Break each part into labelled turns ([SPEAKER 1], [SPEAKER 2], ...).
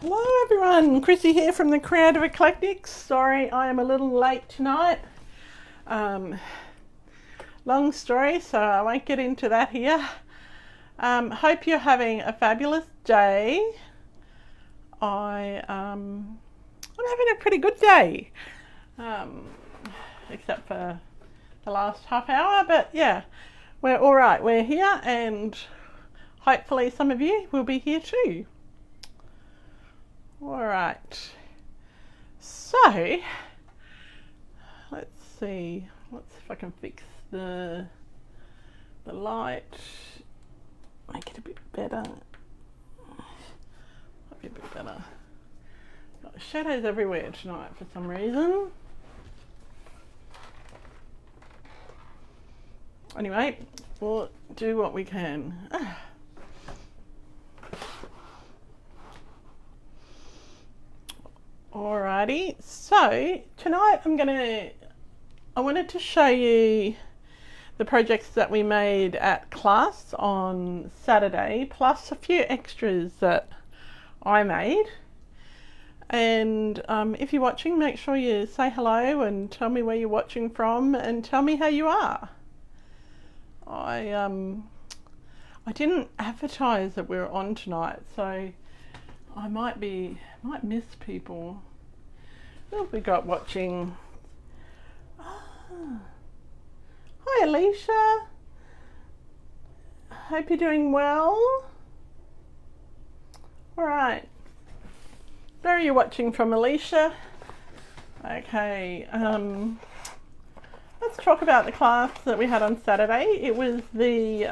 [SPEAKER 1] Hello everyone, Chrissy here from the Creative Eclectic. Sorry I am a little late tonight. Long story, so I won't get into that here. Hope you're having a fabulous day. I'm having a pretty good day, except for the last half hour, but yeah, we're all right. We're here and hopefully some of you will be here too. All right, so let's see if I can fix the light, make it a bit better. Might be a bit better. Got shadows everywhere tonight for some reason. Anyway, we'll do what we can. Alrighty, so tonight I wanted to show you the projects that we made at class on Saturday, plus a few extras that I made. And if you're watching, make sure you say hello and tell me where you're watching from and tell me how you are. I didn't advertise that we were on tonight, so I might miss people. Who have we got watching? Hi Alicia. Hope you're doing well. Alright. Where are you watching from, Alicia? Okay, let's talk about the class that we had on Saturday. It was the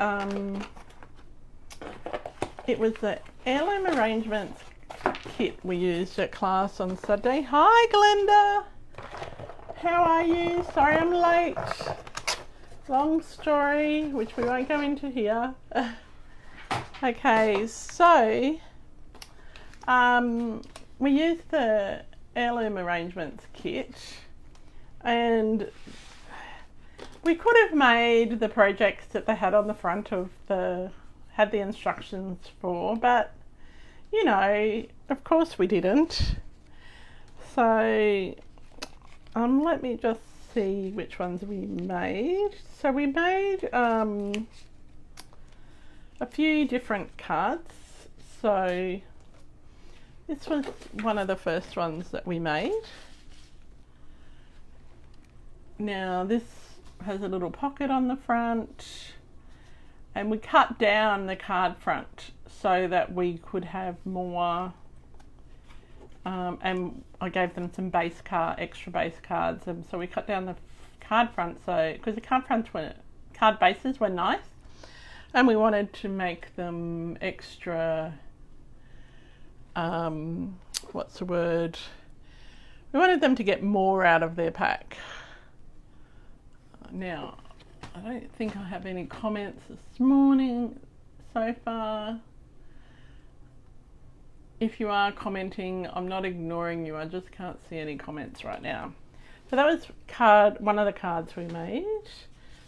[SPEAKER 1] heirloom arrangements kit we used at class on Saturday. Hi Glenda, how are you? Sorry I'm late. Long story, which we won't go into here. Okay, so we used the heirloom arrangements kit, and we could have made the projects that they had on the front of had the instructions for, but you know, of course we didn't. So let me just see which ones we made. So we made a few different cards. So this was one of the first ones that we made. Now this has a little pocket on the front, and we cut down the card front so that we could have more, and I gave them some extra base cards, and so we cut down the card front, so because the card bases were nice, and we wanted to make them extra, what's the word? We wanted them to get more out of their pack. Now, I don't think I have any comments this morning so far. If you are commenting, I'm not ignoring you, I just can't see any comments right now. So that was one of the cards we made.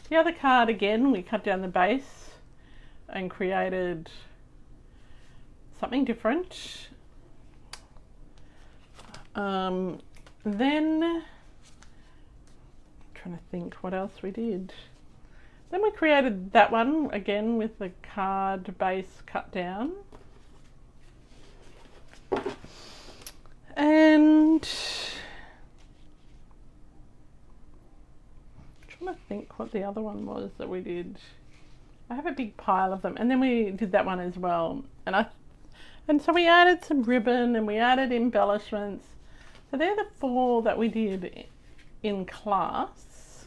[SPEAKER 1] The other card, again, we cut down the base and created something different. Then, I'm trying to think what else we did. Then we created that one again with the card base cut down. And I'm trying to think what the other one was that we did. I have a big pile of them, and then we did that one as well. And so we added some ribbon and we added embellishments. So they're the 4 that we did in class.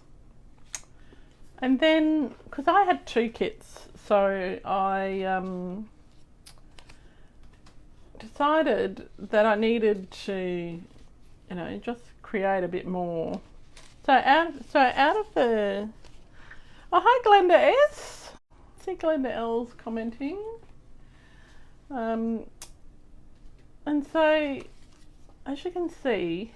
[SPEAKER 1] And then, because I had 2 kits, so I decided that I needed to, just create a bit more. So out of the, oh hi Glenda S. I see Glenda L's commenting. And so, as you can see,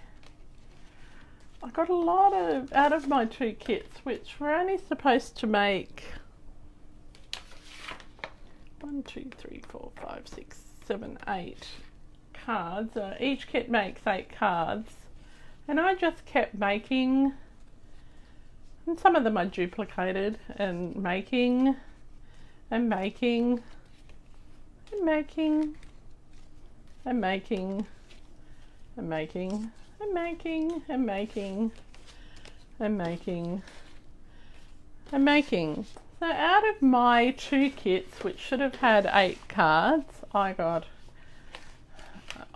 [SPEAKER 1] I got a lot out of my 2 kits, which were only supposed to make 1, 2, 3, 4, 5, 6, 7, 8 cards. Each kit makes 8 cards, and I just kept making, and some of them I duplicated and making and making and making and making and making and making and making and making and making. So out of my 2 kits, which should have had 8 cards,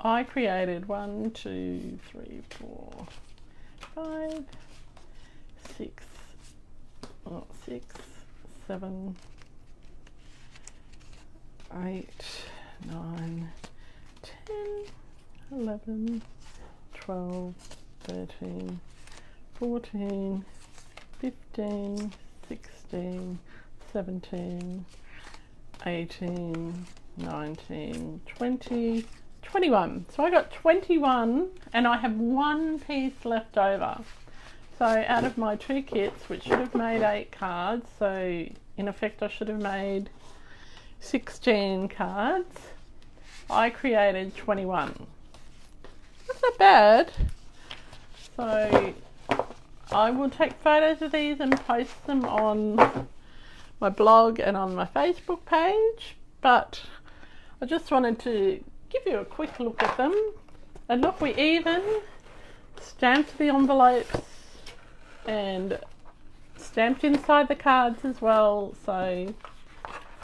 [SPEAKER 1] I created 1, 2, 3, 4, 5, 6, 7, 8, 9, 10, 11, 12, 13, 14, 15, 16, 17, 18, 19, 20, 21. So I got 21 and I have 1 piece left over. So out of my 2 kits, which should have made 8 cards, so in effect I should have made 16 cards, I created 21. That's not bad. So I will take photos of these and post them on my blog and on my Facebook page, but I just wanted to give you a quick look at them. And look, we even stamped the envelopes and stamped inside the cards as well. So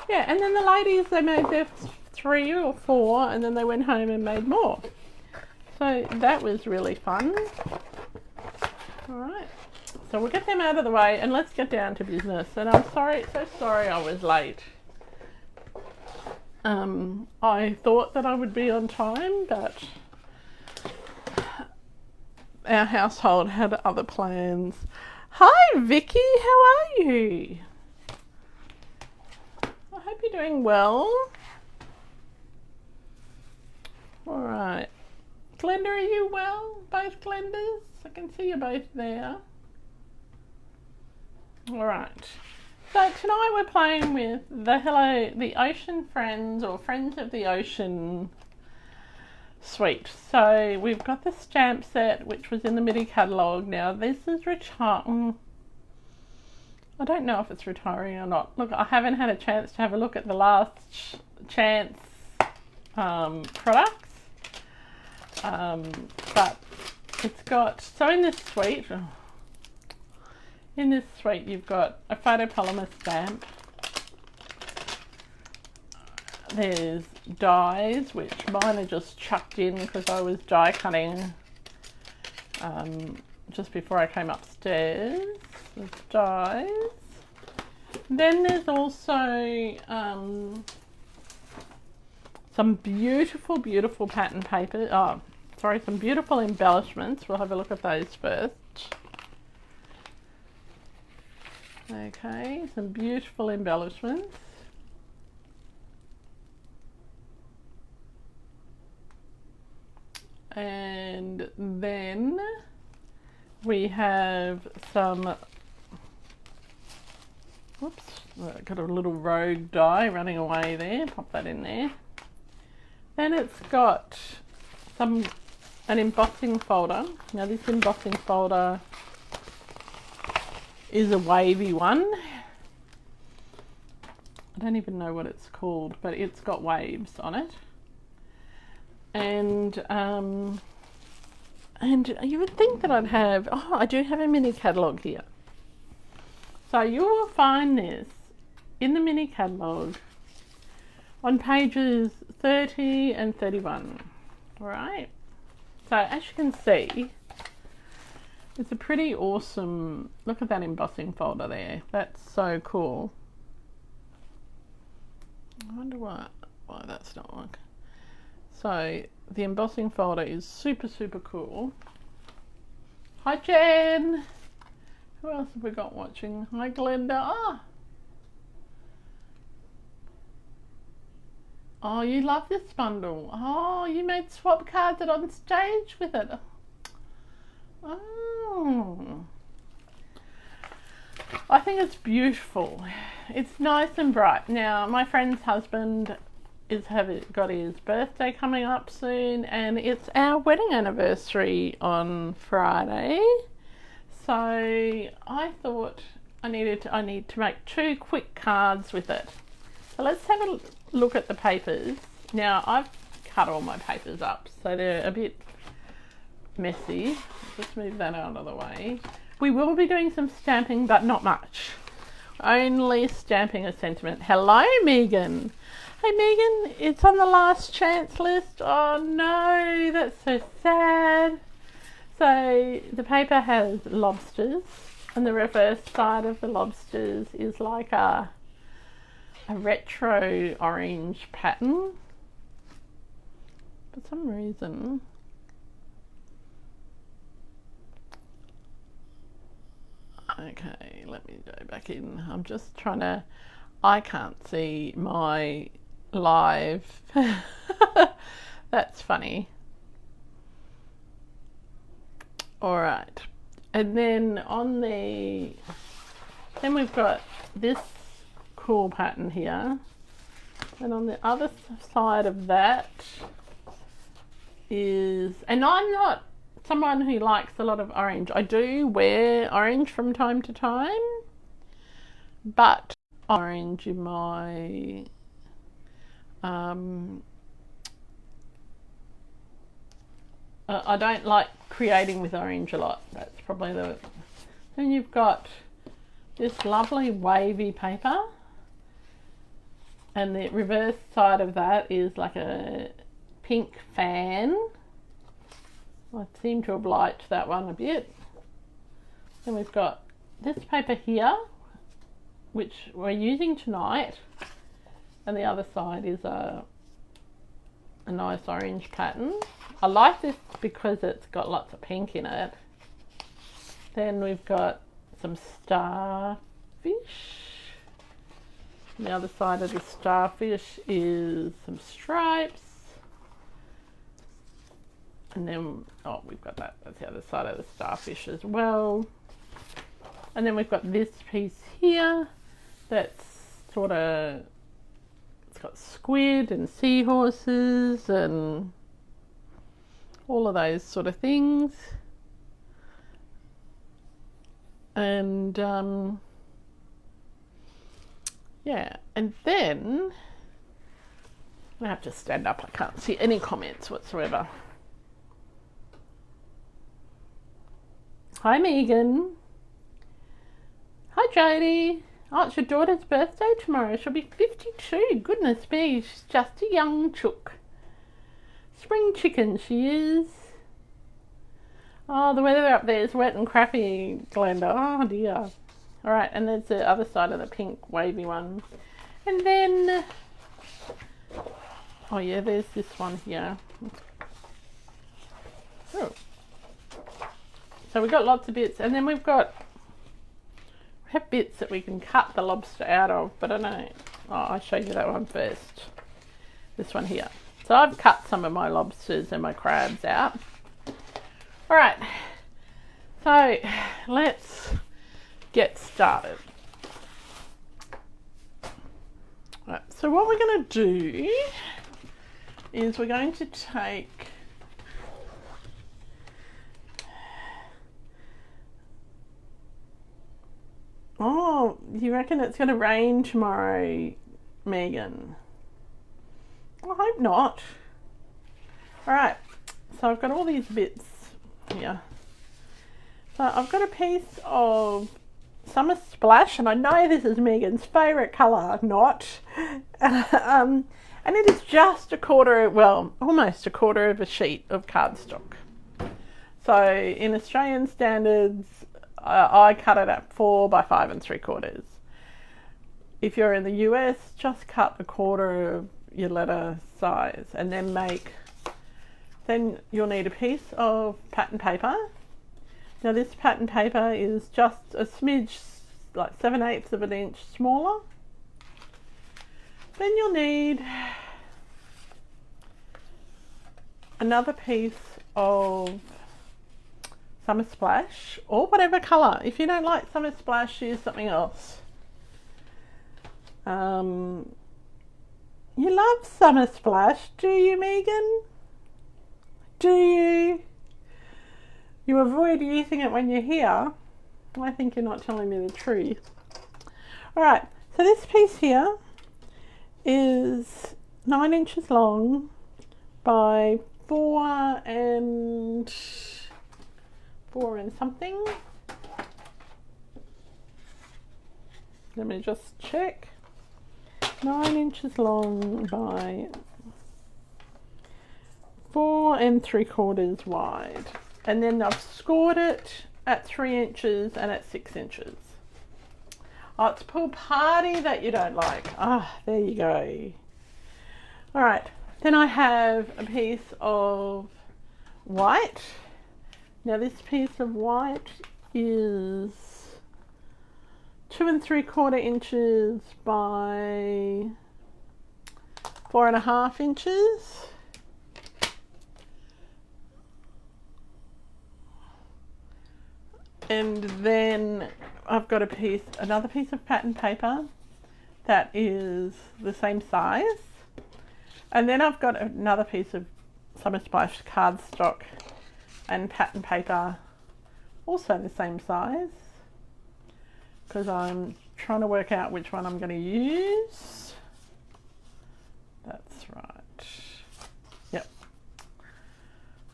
[SPEAKER 1] yeah, and then the ladies, they made their 3 or 4 and then they went home and made more. So that was really fun. Alright, so we'll get them out of the way and let's get down to business. And I'm so sorry I was late. I thought that I would be on time, but our household had other plans. Hi Vicky, how are you? I hope you're doing well. Alright. Glenda, are you well? Both Glendas? I can see you both there. Alright. So tonight we're playing with the Ocean Friends, or Friends of the Ocean suite. So we've got the stamp set, which was in the mini catalogue. Now this is retiring. I don't know if it's retiring or not. Look, I haven't had a chance to have a look at the last chance products. But it's got, so in this suite you've got a photopolymer stamp. There's dies, which mine are just chucked in because I was die cutting just before I came upstairs. There's dies. Then there's also some beautiful pattern paper. Some beautiful embellishments. We'll have a look at those first. Okay, some beautiful embellishments. And then we have some, whoops, got a little rogue die running away there, pop that in there. Then it's got an embossing folder. Now this embossing folder is a wavy one. I don't even know what it's called, but it's got waves on it. And you would think that I'd have, I do have a mini catalogue here. So you will find this in the mini catalogue on pages 30 and 31. Alright, so as you can see, it's a pretty awesome, look at that embossing folder there, that's so cool. I wonder why that's not working. So the embossing folder is super cool. Hi Jen! Who else have we got watching? Hi Glenda! Oh, you love this bundle. Oh, you made swap cards it on stage with it. Oh. I think it's beautiful. It's nice and bright. Now, my friend's husband got his birthday coming up soon, and it's our wedding anniversary on Friday. So I thought I need to make 2 quick cards with it. So let's have a look at the papers. Now I've cut all my papers up, so they're a bit messy. Just move that out of the way. We will be doing some stamping, but not much. Only stamping a sentiment. Hello, Megan. Hey, Megan, it's on the last chance list. Oh no, that's so sad. So the paper has lobsters, and the reverse side of the lobsters is like a retro orange pattern. For some reason, okay, let me go back in. I'm just trying to, I can't see my live. That's funny. All right, and then then we've got this cool pattern here, and on the other side of that is, and I'm not someone who likes a lot of orange. I do wear orange from time to time, but orange in my I don't like creating with orange a lot. That's probably the. Then you've got this lovely wavy paper, and the reverse side of that is like a pink fan. I seem to have liked that one a bit. Then we've got this paper here, which we're using tonight, and the other side is a nice orange pattern. I like this because it's got lots of pink in it. Then we've got some starfish. On the other side of the starfish is some stripes. And then, oh, we've got that's the other side of the starfish as well. And then we've got this piece here that's sort of, it's got squid and seahorses and all of those sort of things. And yeah, and then I have to stand up, I can't see any comments whatsoever. Hi Megan. Hi Jodie. Oh, it's your daughter's birthday tomorrow. She'll be 52. Goodness me, she's just a young chook. Spring chicken she is. Oh, the weather up there is wet and crappy, Glenda. Oh dear. Alright, and there's the other side of the pink wavy one. And then, oh yeah, there's this one here. Oh. So we've got lots of bits, and then we have bits that we can cut the lobster out of, but I don't, oh, I'll show you that one first. This one here. So I've cut some of my lobsters and my crabs out. Alright, so let's get started. Right, so what we're going to do is we're going to take oh, you reckon it's going to rain tomorrow, Megan? I hope not. Alright, so I've got all these bits here. So I've got a piece of Summer Splash, and I know this is Megan's favourite colour, not. And it is just almost a quarter of a sheet of cardstock. So in Australian standards, I cut it at 4 by 5 3/4. If you're in the US, just cut a quarter of your letter size, and then you'll need a piece of pattern paper. Now this pattern paper is just a smidge, like 7/8 of an inch smaller. Then you'll need another piece of Summer Splash, or whatever colour. If you don't like Summer Splash, use something else. You love Summer Splash, do you, Megan? Do you? You avoid using it when you're here. I think you're not telling me the truth. Alright, so this piece here is 9 inches long by 4 and something. Let me just check. 9 inches long by 4 3/4 wide. And then I've scored it at 3 inches and at 6 inches. Oh, it's pool party that you don't like. Ah, there you go. All right, then I have a piece of white. Now this piece of white is 2 3/4 inches by 4 1/2 inches. And then I've got another piece of pattern paper that is the same size. And then I've got another piece of Summer Splash cardstock and pattern paper, also the same size, because I'm trying to work out which one I'm going to use. That's right. Yep.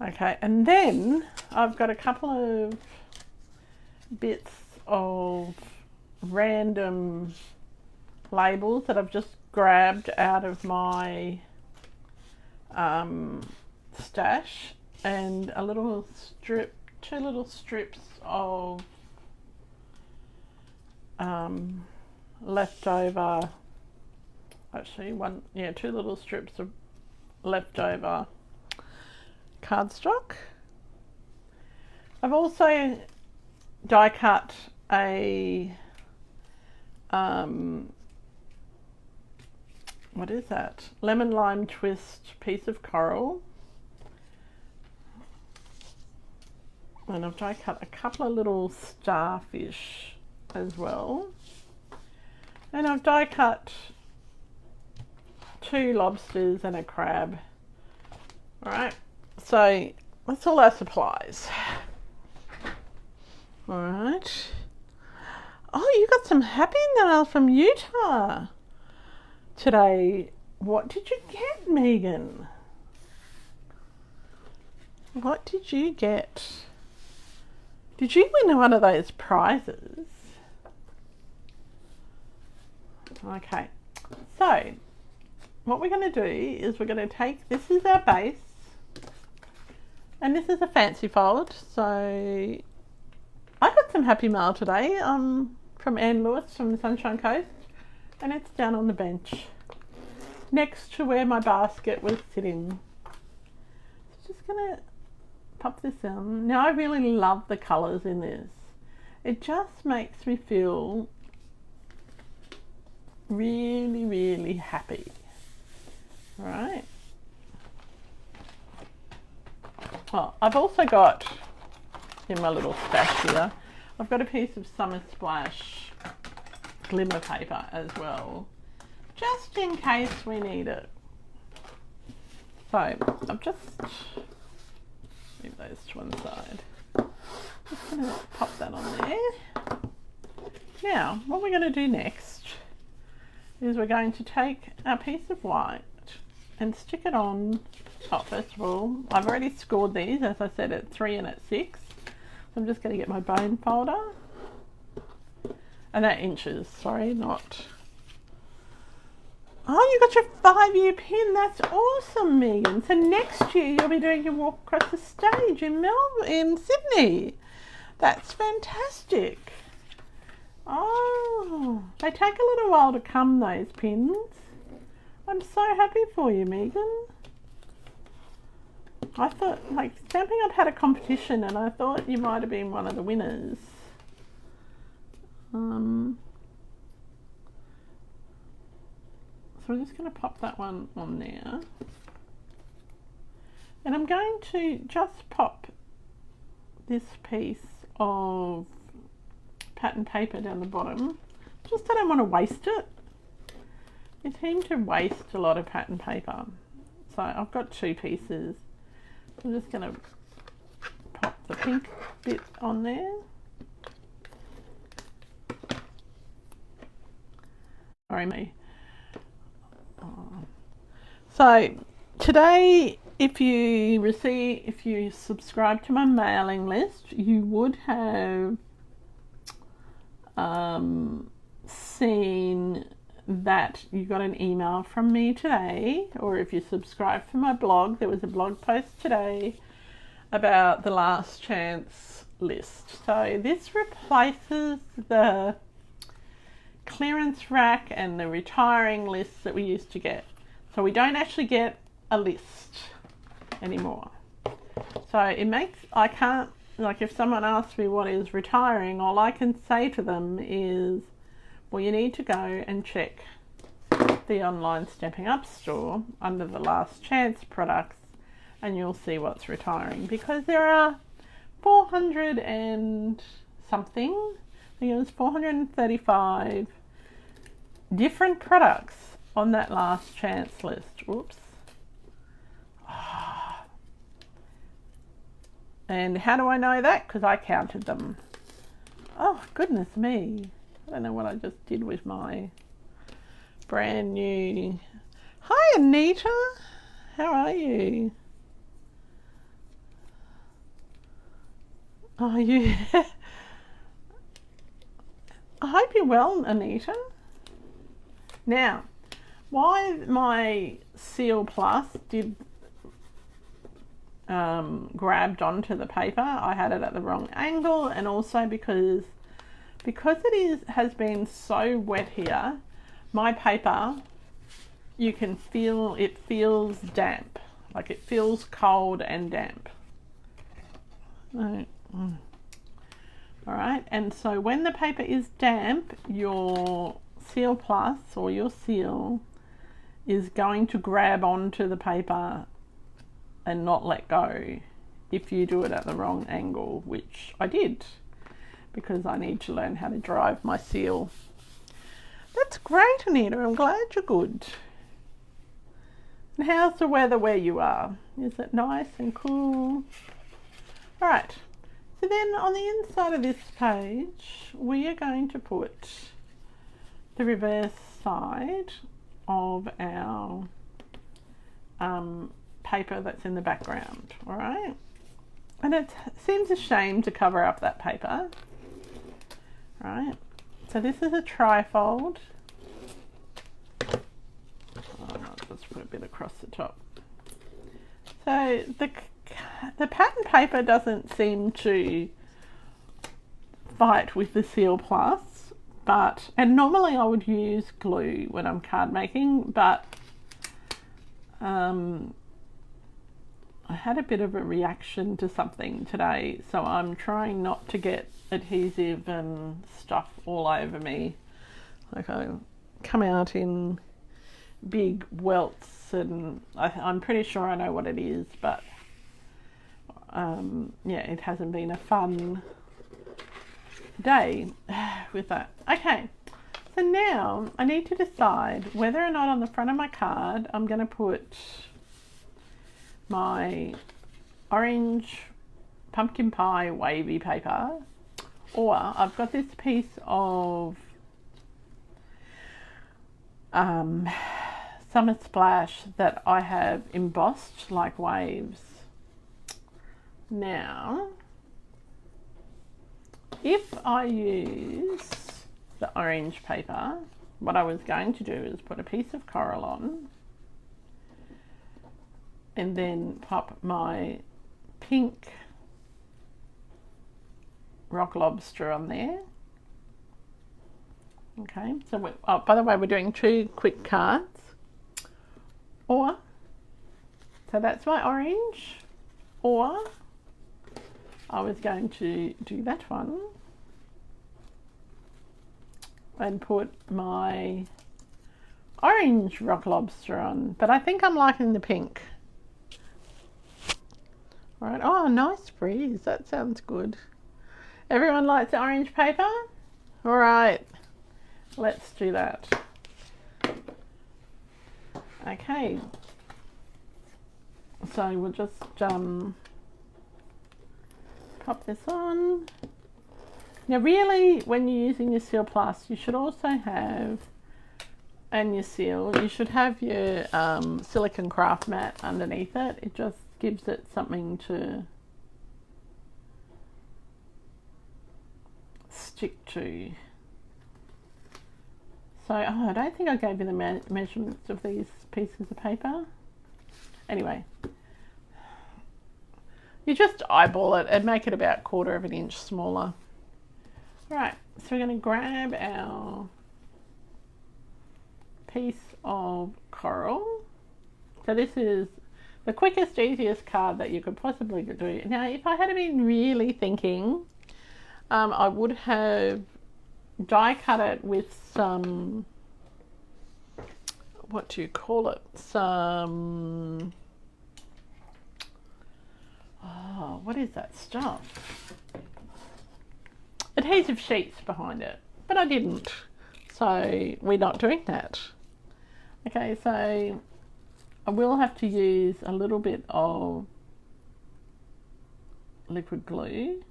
[SPEAKER 1] Okay, and then I've got a couple of bits of random labels that I've just grabbed out of my stash, and a little strip, 2 little strips of leftover, actually 2 little strips of leftover cardstock. I've also die cut a what is that? Lemon lime twist piece of coral. And I've die cut a couple of little starfish as well. And I've die cut 2 lobsters and a crab. Alright, so that's all our supplies. Alright. Oh, you got some happy mail from Utah today. What did you get, Megan? What did you get? Did you win one of those prizes? Okay, so what we're going to do is we're going to take, this is our base, and this is a fancy fold. So I got some happy mail today from Anne Lewis from the Sunshine Coast, and it's down on the bench next to where my basket was sitting. So just going to pop this in. Now I really love the colours in this. It just makes me feel really, really happy. Right. Well, I've also got in my little stash here, I've got a piece of Summer Splash glimmer paper as well, just in case we need it. So I've just move those to one side. Just going to pop that on there. Now, what we're going to do next is we're going to take our piece of white and stick it on top. First of all, I've already scored these, as I said, at 3 and at 6. So I'm just going to get my bone folder. And that inches, sorry, not. Oh, you got your 5-year pin. That's awesome, Megan. So next year you'll be doing your walk across the stage in Melbourne, in Sydney. That's fantastic. Oh, they take a little while to come, those pins. I'm so happy for you, Megan. I thought, like, Stamping Up had a competition and I thought you might have been one of the winners. So I'm just going to pop that one on there. And I'm going to just pop this piece of pattern paper down the bottom. Just I don't want to waste it. You seem to waste a lot of pattern paper. So I've got 2 pieces. I'm just going to pop the pink bit on there. Sorry me. So today, if you subscribe to my mailing list, you would have seen that you got an email from me today, or if you subscribe to my blog, there was a blog post today about the last chance list. So this replaces the clearance rack and the retiring lists that we used to get. So we don't actually get a list anymore. So I can't, like if someone asks me what is retiring, all I can say to them is, well, you need to go and check the online Stampin' Up store under the last chance products and you'll see what's retiring, because there are 400 and something, I think it was 435 different products on that last chance list. Oops. And how do I know that? Because I counted them. Oh, goodness me. I don't know what I just did with my brand new... Hi, Anita. How are you? Oh, you... I hope you're well, Anita. Now, why my Seal Plus did grabbed onto the paper, I had it at the wrong angle, and also because has been so wet here, my paper, you can feel it feels damp, like it feels cold and damp. Alright, and so when the paper is damp, your Seal Plus or your seal is going to grab onto the paper and not let go if you do it at the wrong angle, which I did because I need to learn how to drive my seal. That's great, Anita. I'm glad you're good. And how's the weather where you are? Is it nice and cool? All right. So then on the inside of this page, we are going to put the reverse side of our paper that's in the background, all right? And it seems a shame to cover up that paper, right? So this is a trifold. I'll just put a bit across the top. So the pattern paper doesn't seem to fight with the Seal Plus, and normally I would use glue when I'm card making, but I had a bit of a reaction to something today, so I'm trying not to get adhesive and stuff all over me. Like I come out in big welts, and I'm pretty sure I know what it is, but yeah, it hasn't been a fun day with that. Okay, so now I need to decide whether or not on the front of my card I'm going to put my orange pumpkin pie wavy paper, or I've got this piece of Summer Splash that I have embossed like waves. Now, if I use the orange paper, what I was going to do is put a piece of coral on and then pop my pink rock lobster on there. Okay, so by the way, we're doing 2 quick cards. So that's my orange, or I was going to do that one and put my orange rock lobster on, but I think I'm liking the pink. All right, oh, nice breeze, that sounds good. Everyone likes the orange paper? All right, let's do that. Okay, so we'll just pop this on. Now really, when you're using your Seal Plus, you should also have, and your seal, you should have your silicone craft mat underneath it. It just gives it something to stick to. So, I don't think I gave you the measurements of these pieces of paper. Anyway, you just eyeball it and make it about 1/4 of an inch smaller. Right, so we're going to grab our piece of coral. So this is the quickest, easiest card that you could possibly do. Now, if I had been really thinking, I would have die cut it with some, what do you call it? Some, oh, what is that stuff? Adhesive sheets behind it, but I didn't. So we're not doing that. Okay, so I will have to use a little bit of liquid glue.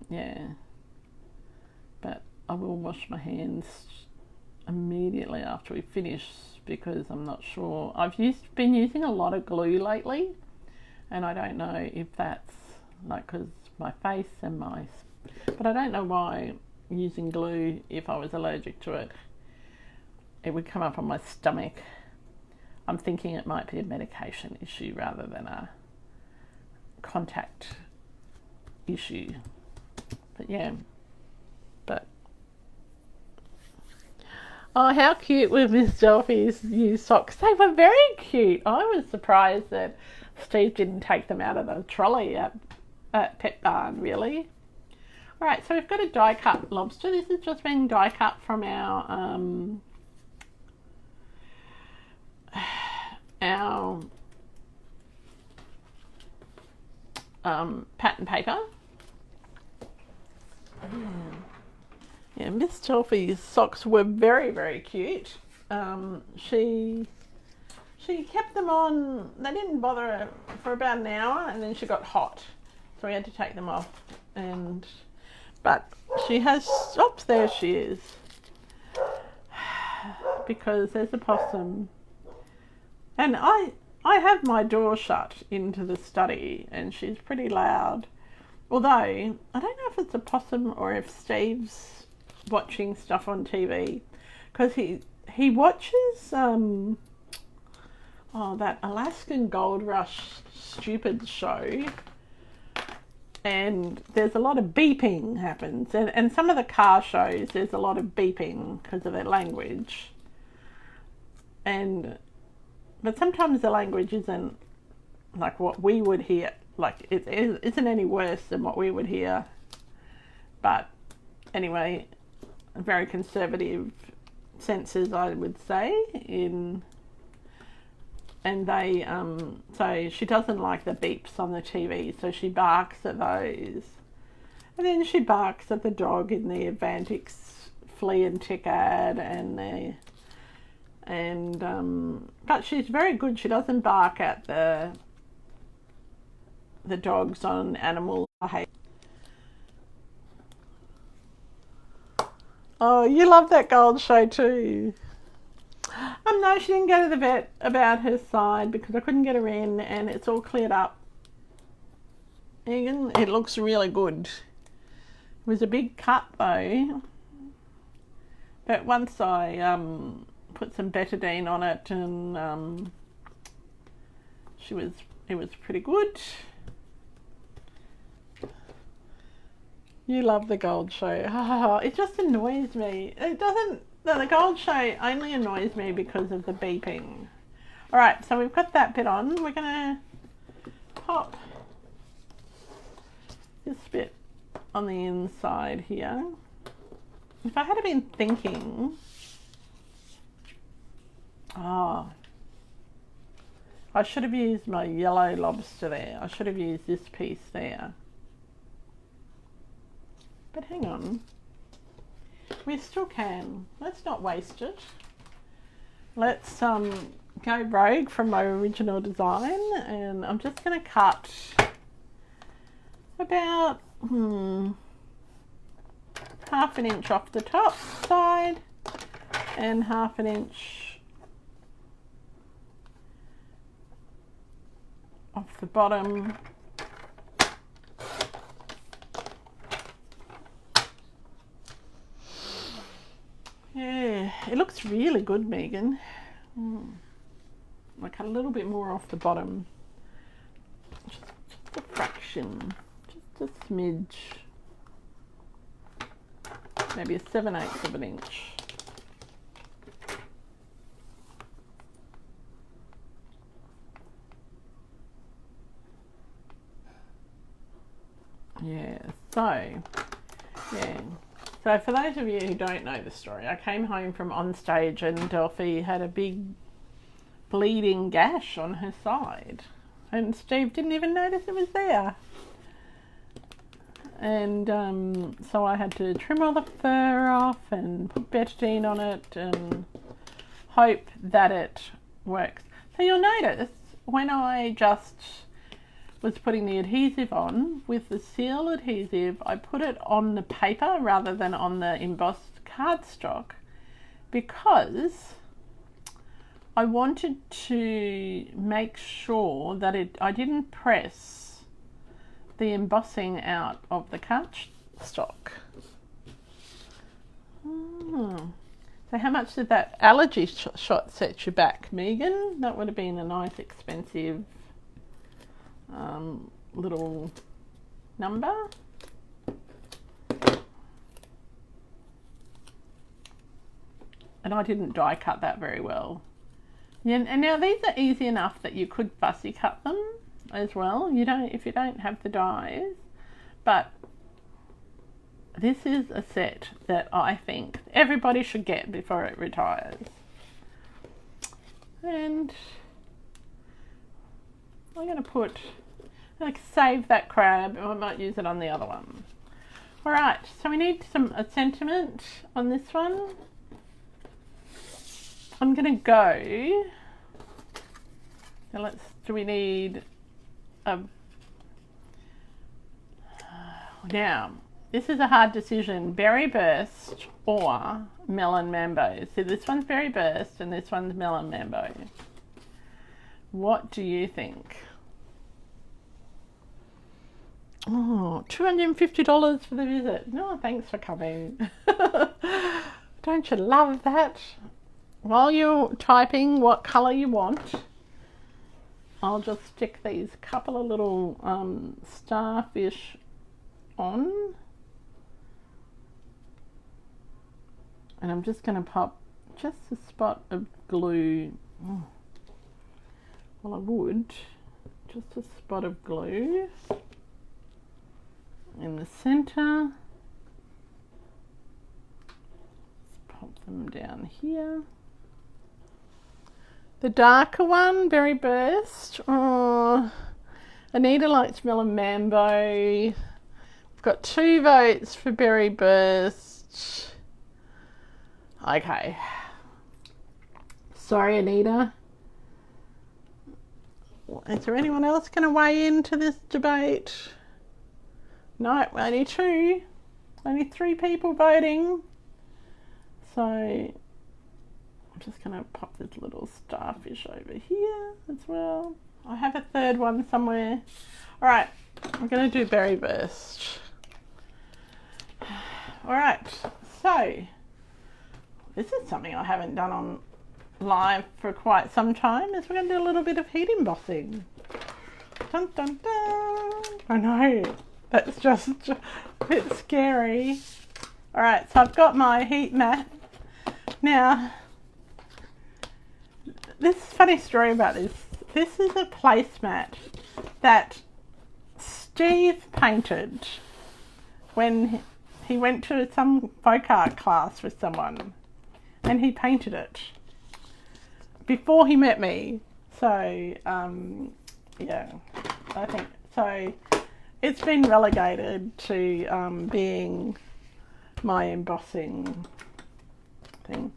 [SPEAKER 1] Yeah, but I will wash my hands immediately after we finish because I'm not sure. I've been using a lot of glue lately, and I don't know if that's like because my face and but I don't know why using glue, if I was allergic to it, it would come up on my stomach. I'm thinking it might be a medication issue rather than a contact issue. But yeah, but oh, how cute were Miss Delphi's new socks? They were very cute. I was surprised that Steve didn't take them out of the trolley at Pet Barn, really. All right, so we've got a die cut lobster. This has just been die cut from our pattern paper. Yeah, Miss Delphi's socks were very, very cute. She kept them on. They didn't bother her for about an hour, and then she got hot, so we had to take them off. But she has stopped. There she is, because there's a possum, and I have my door shut into the study, and she's pretty loud. Although I don't know if it's a possum or if Steve's watching stuff on TV, because he watches that Alaskan Gold Rush stupid show, and there's a lot of beeping happens, and some of the car shows there's a lot of beeping because of their language, but sometimes the language isn't like what we would hear. Like it isn't any worse than what we would hear. But anyway, very conservative senses, I would say, and they so she doesn't like the beeps on the TV, so she barks at those, and then she barks at the dog in the Advantix flea and tick ad, but she's very good. She doesn't bark at the dogs on animal behaviour. Oh, you love that gold show too. No, she didn't go to the vet about her side because I couldn't get her in, and it's all cleared up. Egan, it looks really good. It was a big cut though, but once I put some betadine on it, and it was pretty good. You love the gold show. Oh, it just annoys me. It doesn't. No, the gold show only annoys me because of the beeping. All right, so we've got that bit on. We're gonna pop this bit on the inside here. If I had been thinking, I should have used my yellow lobster there. I should have used this piece there. But hang on, we still can. Let's not waste it. let's go rogue from my original design, and I'm just going to cut about half an inch off the top side and half an inch off the bottom. Yeah, it looks really good, Megan. I cut a little bit more off the bottom, just a fraction, just a smidge, maybe a 7/8 of an inch. Yeah, so for those of you who don't know the story, I came home from on stage and Delphi had a big bleeding gash on her side, and Steve didn't even notice it was there. And so I had to trim all the fur off and put betadine on it and hope that it works. So you'll notice when I just was putting the adhesive on with the seal adhesive, I put it on the paper rather than on the embossed cardstock, because I wanted to make sure that I didn't press the embossing out of the cardstock. So how much did that allergy shot set you back, Megan? That would have been a nice expensive little number. And I didn't die cut that very well. Yeah, and now these are easy enough that you could fussy cut them as well. If you don't have the dies, but this is a set that I think everybody should get before it retires. And I'm going to save that crab, and I might use it on the other one. All right, so we need a sentiment on this one. I'm going to go. Do we need now, this is a hard decision, Berry Burst or Melon Mambo. So this one's Berry Burst and this one's Melon Mambo. What do you think? Oh, $250 for the visit. No, thanks for coming. Don't you love that? While you're typing what colour you want, I'll just stick these couple of little starfish on. And I'm just going to pop just a spot of glue. Oh. Well, I would. Just a spot of glue in the centre. Let's pop them down here. The darker one, Berry Burst. Oh, Anita likes Melon Mambo. We've got 2 votes for Berry Burst. Okay. Sorry, Anita. Is there anyone else going to weigh into this debate? No, only 2. Only 3 people voting. So I'm just going to pop this little starfish over here as well. I have a 3rd one somewhere. All right, I'm going to do Berry Burst. All right, so this is something I haven't done on live for quite some time, is we're going to do a little bit of heat embossing. Dun, dun, dun. I know, that's just a bit scary. All right, so I've got my heat mat. Now, this funny story about this. This is a placemat that Steve painted when he went to some folk art class with someone, and he painted it before he met me. So yeah, I think so. It's been relegated to being my embossing thing.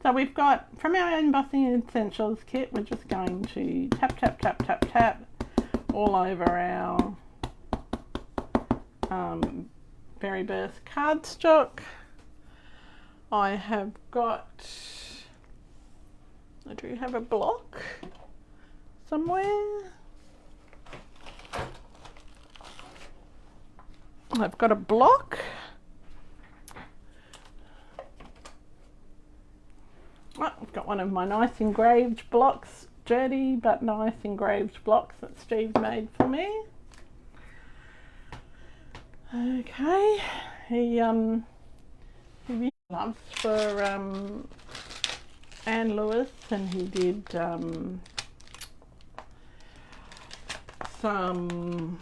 [SPEAKER 1] So we've got, from our embossing essentials kit, we're just going to tap, tap, tap, tap, tap all over our Berry Burst cardstock. I do have a block somewhere. I've got a block. Oh, I've got one of my nice engraved blocks, dirty but nice engraved blocks that Steve made for me. Okay, he loves for Anne Lewis, and he did some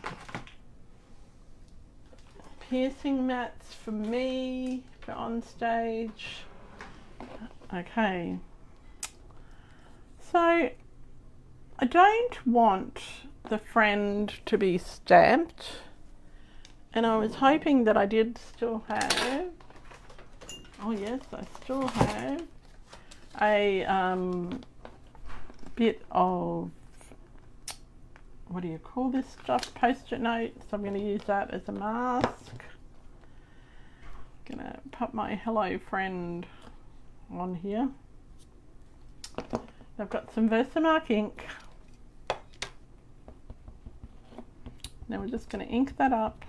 [SPEAKER 1] piercing mats for me for on stage. Okay, so I don't want the friend to be stamped, and I was hoping that I did still have, oh yes, I still have a bit of, what do you call this stuff, post-it notes. I'm going to use that as a mask. I'm going to put my hello friend on here. I've got some Versamark ink. Now we're just going to ink that up.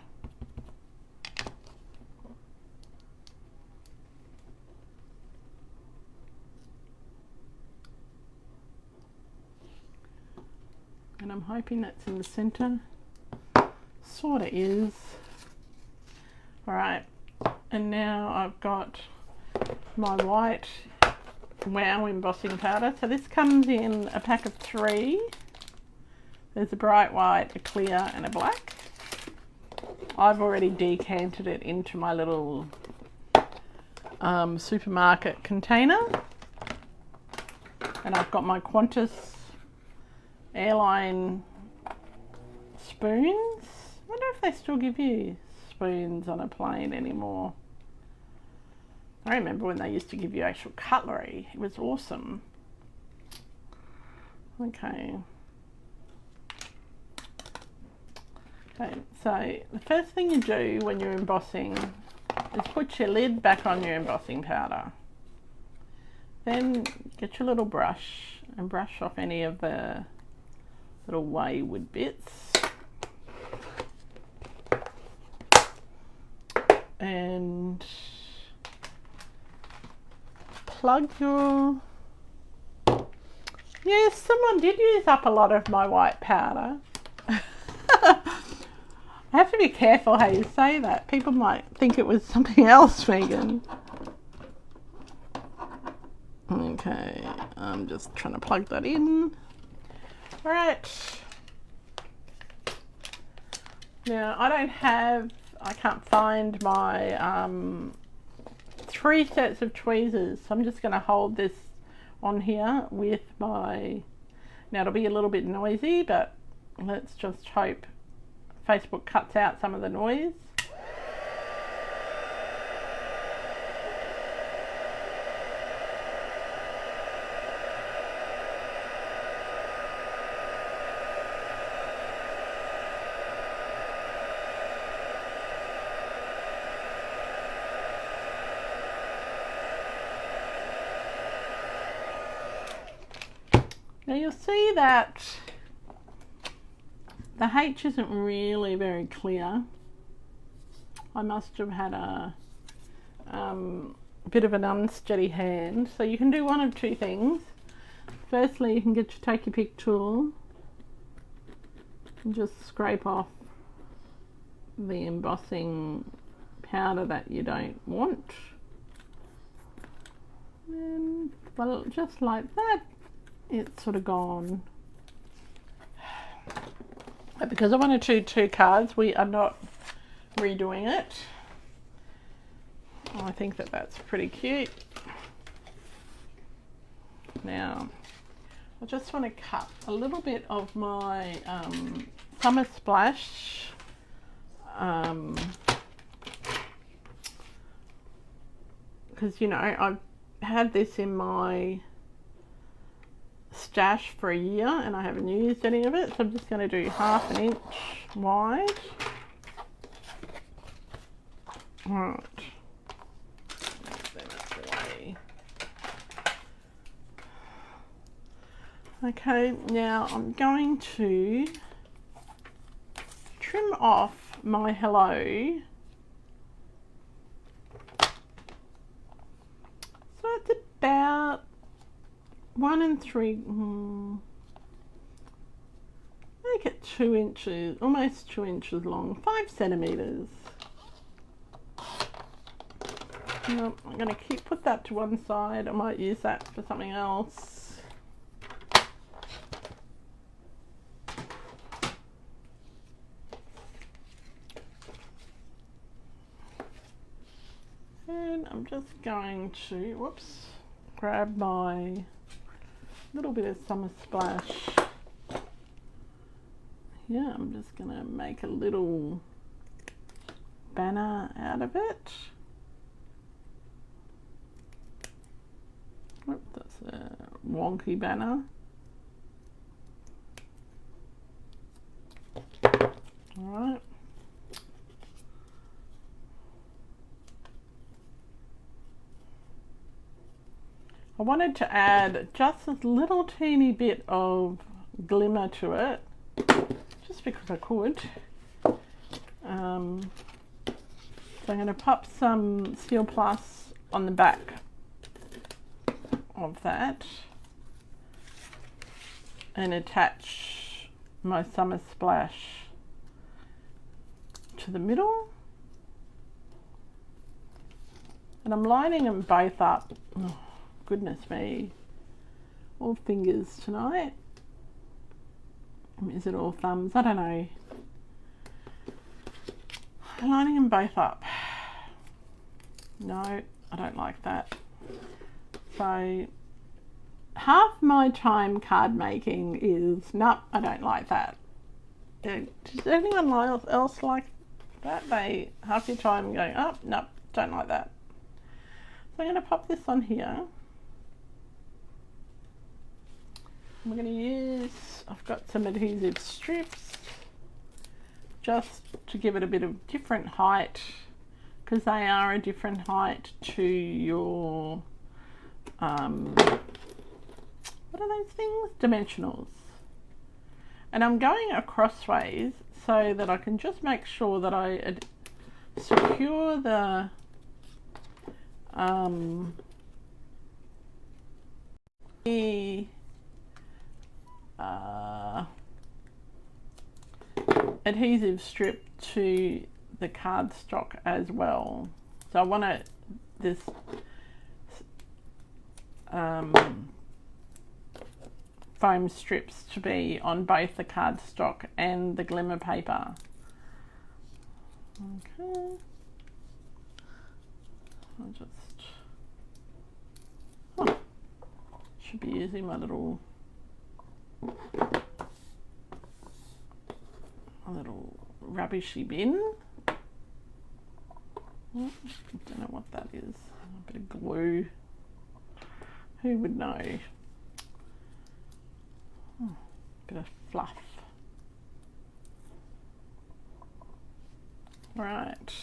[SPEAKER 1] And I'm hoping that's in the center. Sorta is. Alright, and now I've got my white Wow embossing powder. So this comes in a pack of 3. There's a bright white, a clear and a black. I've already decanted it into my little supermarket container. And I've got my Qantas airline spoons. I wonder if they still give you spoons on a plane anymore. I remember when they used to give you actual cutlery. It was awesome. Okay. Okay, so the first thing you do when you're embossing is put your lid back on your embossing powder. Then get your little brush and brush off any of the little wayward bits. And plug your... Yes, someone did use up a lot of my white powder. I have to be careful how you say that. People might think it was something else, Megan. Okay, I'm just trying to plug that in. Alright. Now, I can't find my 3 sets of tweezers. So I'm just going to hold this on here with my... Now, it'll be a little bit noisy, but let's just hope Facebook cuts out some of the noise. Now you'll see that the H isn't really very clear. I must have had a bit of an unsteady hand. So you can do one of 2 things. Firstly, you can take your pick tool and just scrape off the embossing powder that you don't want. And, well, just like that, it's sort of gone. But because I want to do 2 cards, we are not redoing it. I think that that's pretty cute. Now, I just want to cut a little bit of my Summer Splash because, you know, I've had this in my stash for a year and I haven't used any of it, so I'm just going to do 1/2 inch wide. Right. Then that's away. Okay, now I'm going to trim off my hello. So it's about 1 3, make it 2 inches, almost 2 inches long, 5 centimeters. No, I'm going to put that to one side. I might use that for something else. And I'm just going to, whoops, grab my little bit of Summer Splash. Yeah, I'm just going to make a little banner out of it. Oops, that's a wonky banner. Alright. I wanted to add just a little teeny bit of glimmer to it, just because I could. So I'm going to pop some Seal Plus on the back of that and attach my Summer Splash to the middle, and I'm lining them both up. Oh, goodness me, all fingers tonight. Is it all thumbs? I don't know. I'm lining them both up. No, I don't like that. So half my time card making is, nope, I don't like that. Does anyone else like that? They half your time going, oh, nope, don't like that. So I'm going to pop this on here. We're going to use, I've got some adhesive strips just to give it a bit of different height, because they are a different height to your what are those things? Dimensionals. And I'm going acrossways so that I can just make sure that I secure the adhesive strip to the cardstock as well. So I want this foam strips to be on both the cardstock and the glimmer paper. Okay. I'll just, should be using my little rubbishy bin. I don't know what that is. A bit of glue. Who would know? Bit of fluff. Right.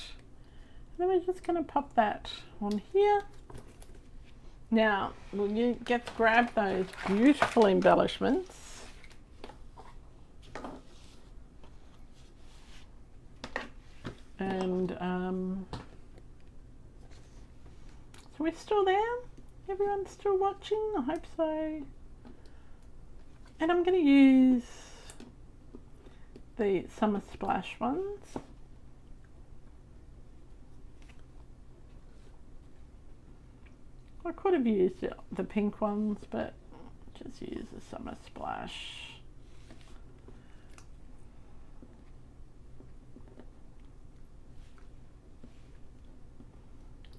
[SPEAKER 1] Then we're just going to pop that on here. Now, will you grab those beautiful embellishments? And so we're still there? Everyone's still watching? I hope so. And I'm going to use the Summer Splash ones. I could have used the pink ones, but just use the Summer Splash.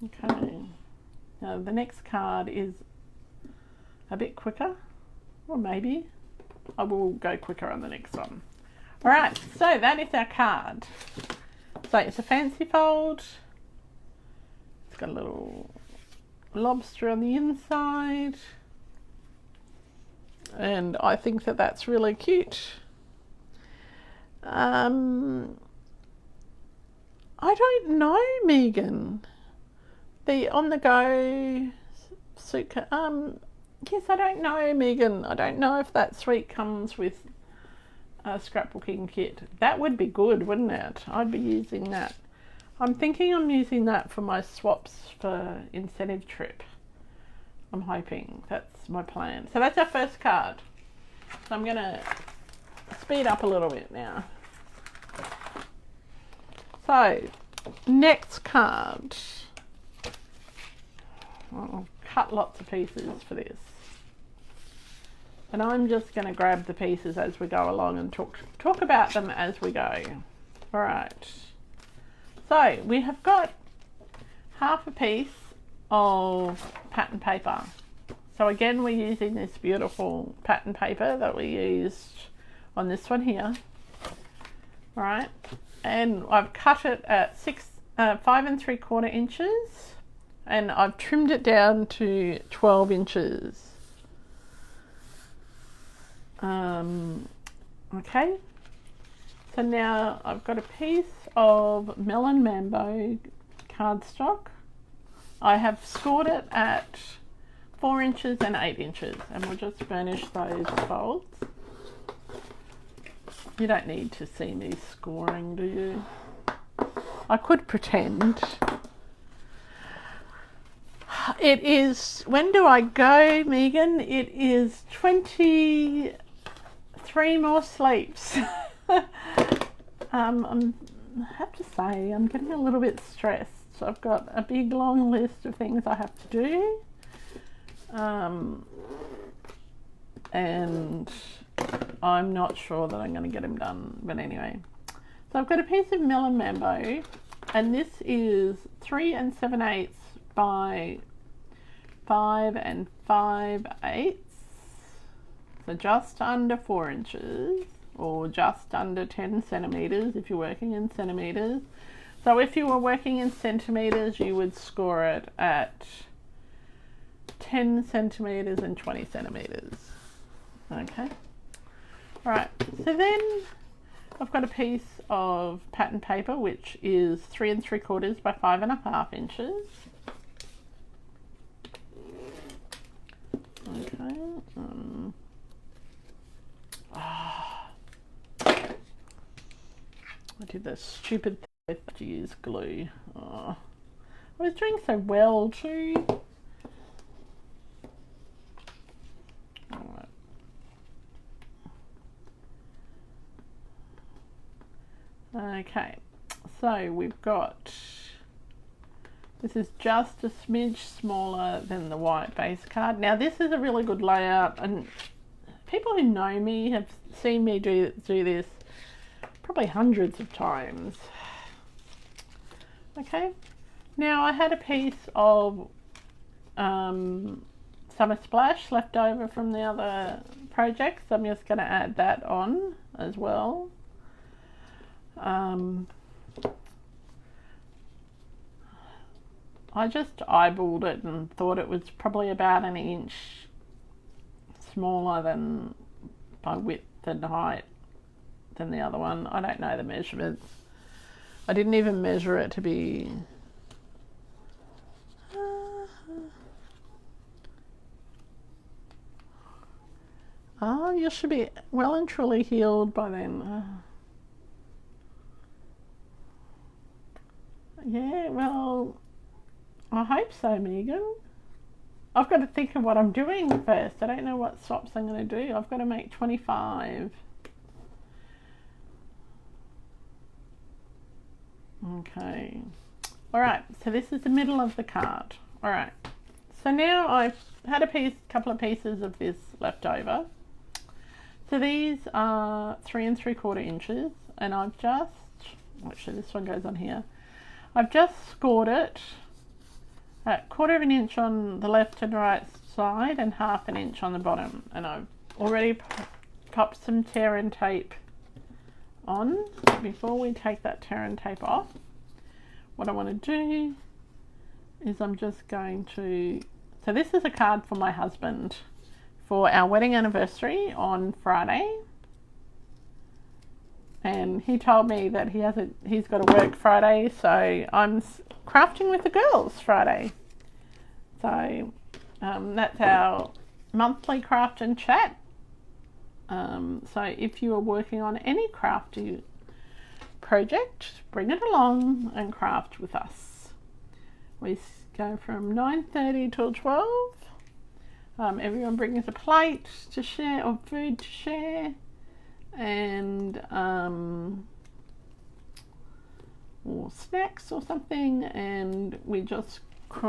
[SPEAKER 1] Okay, now the next card is a bit quicker, or maybe I will go quicker on the next one. Alright, so that is our card. So it's a fancy fold. It's got a little lobster on the inside, and I think that that's really cute. I don't know, Megan. The on the go suitcase. Yes, I don't know, Megan. I don't know if that suite comes with a scrapbooking kit. That would be good, wouldn't it? I'd be using that. I'm thinking I'm using that for my swaps for incentive trip. I'm hoping. That's my plan. So that's our first card. So I'm going to speed up a little bit now. So, next card. I'll cut lots of pieces for this. And I'm just going to grab the pieces as we go along and talk about them as we go. All right. So we have got half a piece of pattern paper. So again, we're using this beautiful pattern paper that we used on this one here. All right. And I've cut it at 5 3/4 inches, and I've trimmed it down to 12 inches. Okay, so now I've got a piece of Melon Mambo cardstock. I have scored it at 4 inches and 8 inches, and we'll just burnish those folds. You don't need to see me scoring, do you? I could pretend. It is, when do I go, Megan? It is 23 more sleeps. I have to say, I'm getting a little bit stressed. So I've got a big long list of things I have to do. And I'm not sure that I'm going to get them done. But anyway, so I've got a piece of Melon Mambo, and this is 3 7/8 by 5 5/8, so just under 4 inches, or just under 10 centimeters if you're working in centimeters. So if you were working in centimeters, you would score it at 10 centimeters and 20 centimeters. Okay. Right. So then I've got a piece of pattern paper which is 3 3/4 by 5 1/2 inches. Okay. I did this stupid thing to use glue. Oh, I was doing so well too. Alright. Okay, so we've got, this is just a smidge smaller than the white base card. Now this is a really good layout, and people who know me have seen me do this probably hundreds of times. Okay, now I had a piece of Summer Splash left over from the other projects, so I'm just going to add that on as well. I just eyeballed it and thought it was probably about 1 inch smaller than by width and height than the other one. I don't know the measurements. I didn't even measure it to be oh, you should be well and truly healed by then. Yeah, well, I hope so, Megan. I've got to think of what I'm doing first. I don't know what swaps I'm going to do. I've got to make 25. Okay. All right, so this is the middle of the card. All right. So now I've had a couple of pieces of this left over. So these are 3 3/4 inches, and I've just, actually this one goes on here. I've just scored it at 1/4 inch on the left and right side and 1/2 inch on the bottom, and I've already popped some tear and tape on. Before we take that tear and tape off, what I want to do is I'm just going to, so this is a card for my husband for our wedding anniversary on Friday. And he told me that he's got to work Friday, so I'm crafting with the girls Friday. So that's our monthly craft and chat. So if you are working on any crafty project, bring it along and craft with us. We go from 9:30 till 12. Everyone brings a plate to share or food to share, and or snacks or something, and we just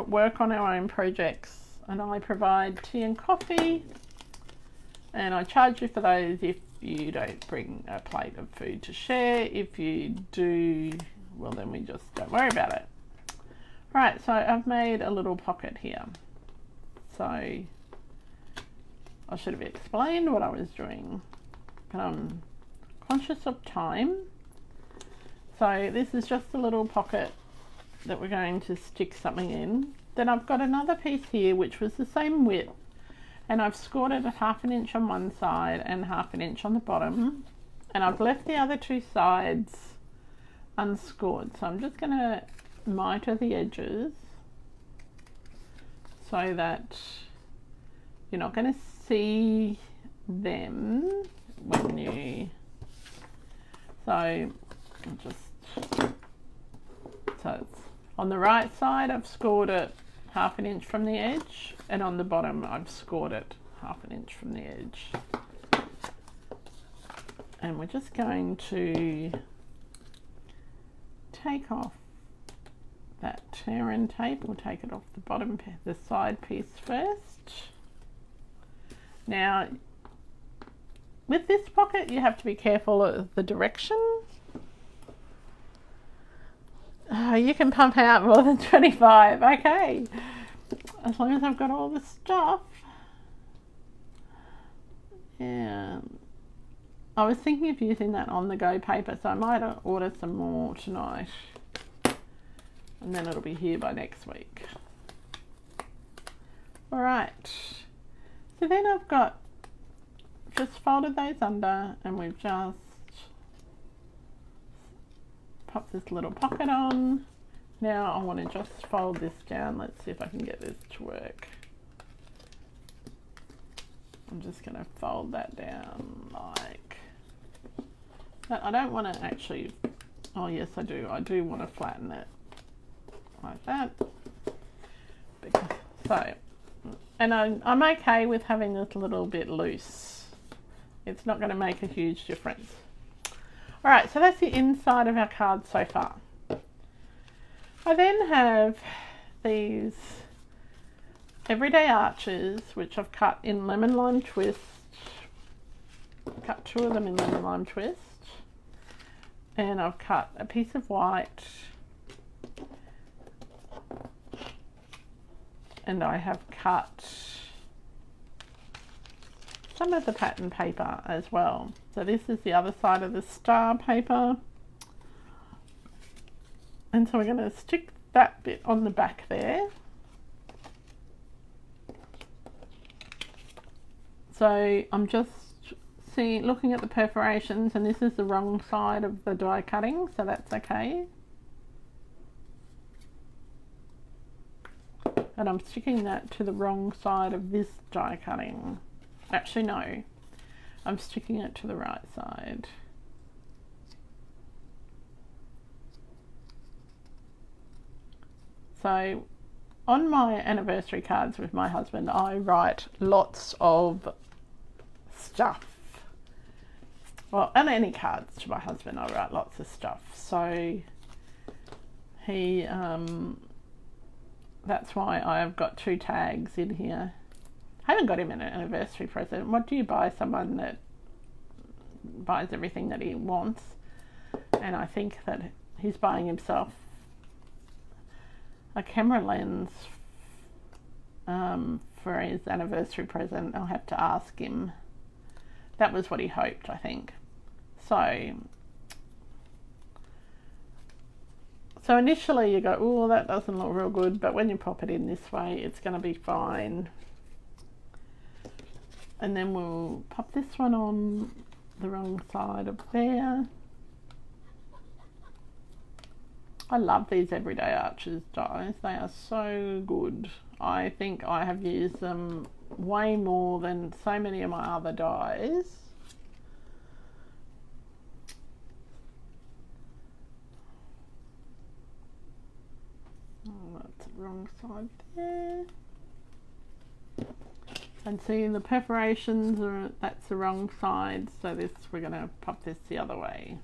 [SPEAKER 1] work on our own projects. And I provide tea and coffee, and I charge you for those if you don't bring a plate of food to share. If you do, well, then we just don't worry about it. Right, so I've made a little pocket here. So I should have explained what I was doing, but I'm conscious of time. So this is just a little pocket that we're going to stick something in. Then I've got another piece here which was the same width, and I've scored it at 1/2 inch on one side and 1/2 inch on the bottom, and I've left the other two sides unscored. So I'm just going to miter the edges so that you're not going to see them when you, so it's on the right side I've scored it 1/2 inch from the edge, and on the bottom I've scored it 1/2 inch from the edge. And we're just going to take off that tear and tape. We'll take it off the bottom, the side piece first. Now with this pocket you have to be careful of the direction. You can pump out more than 25, okay, as long as I've got all the stuff. Yeah, I was thinking of using that on the go paper, so I might order some more tonight, and then it'll be here by next week. Alright, so then I've got just folded those under, and we've just pop this little pocket on. Now I want to just fold this down. Let's see if I can get this to work. I'm just going to fold that down like that. I don't want to actually, oh yes I do want to flatten it like that. So, and I'm okay with having this a little bit loose. It's not going to make a huge difference. Alright, so that's the inside of our card so far. I then have these everyday arches, which I've cut in lemon lime twist. Cut 2 of them in lemon lime twist. And I've cut a piece of white. And I have cut some of the pattern paper as well. So this is the other side of the star paper. And so we're going to stick that bit on the back there. So I'm just looking at the perforations, and this is the wrong side of the die cutting, so that's okay. And I'm sticking that to the wrong side of this die cutting. Actually no, I'm sticking it to the right side. So on my anniversary cards with my husband, I write lots of stuff. Well, on any cards to my husband, I write lots of stuff. So he, that's why I've got 2 tags in here. I haven't got him an anniversary present. What do you buy someone that buys everything that he wants? And I think that he's buying himself a camera lens for his anniversary present. I'll have to ask him. That was what he hoped, I think. So So initially you go, oh, that doesn't look real good, but when you pop it in this way, it's going to be fine. And then we'll pop this one on the wrong side of there. I love these Everyday Arches dies. They are so good. I think I have used them way more than so many of my other dies. Oh, that's the wrong side there. And see the perforations are, that's the wrong side, so this, we're going to pop this the other way.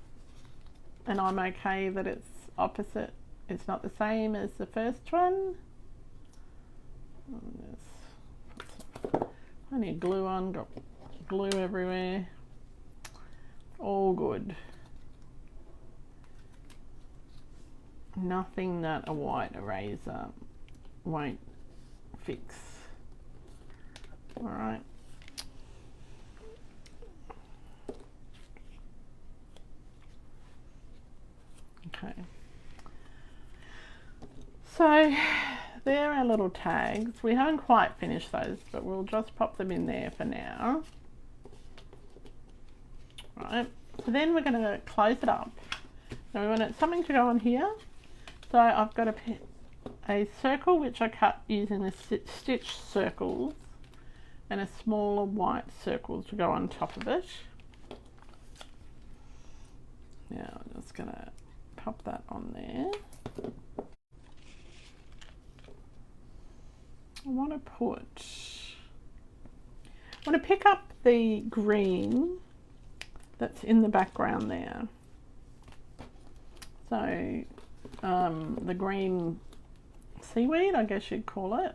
[SPEAKER 1] And I'm okay that it's opposite, it's not the same as the first one. I need glue on, got glue everywhere. All good. Nothing that a white eraser won't fix. All right. Okay. So there are our little tags. We haven't quite finished those, but we'll just pop them in there for now. Right. So then we're going to close it up. Now we want something to go on here. So I've got a circle which I cut using the stitch circles, and a smaller white circle to go on top of it. Now I'm just going to pop that on there. I want to pick up the green that's in the background there. So the green seaweed, I guess you'd call it.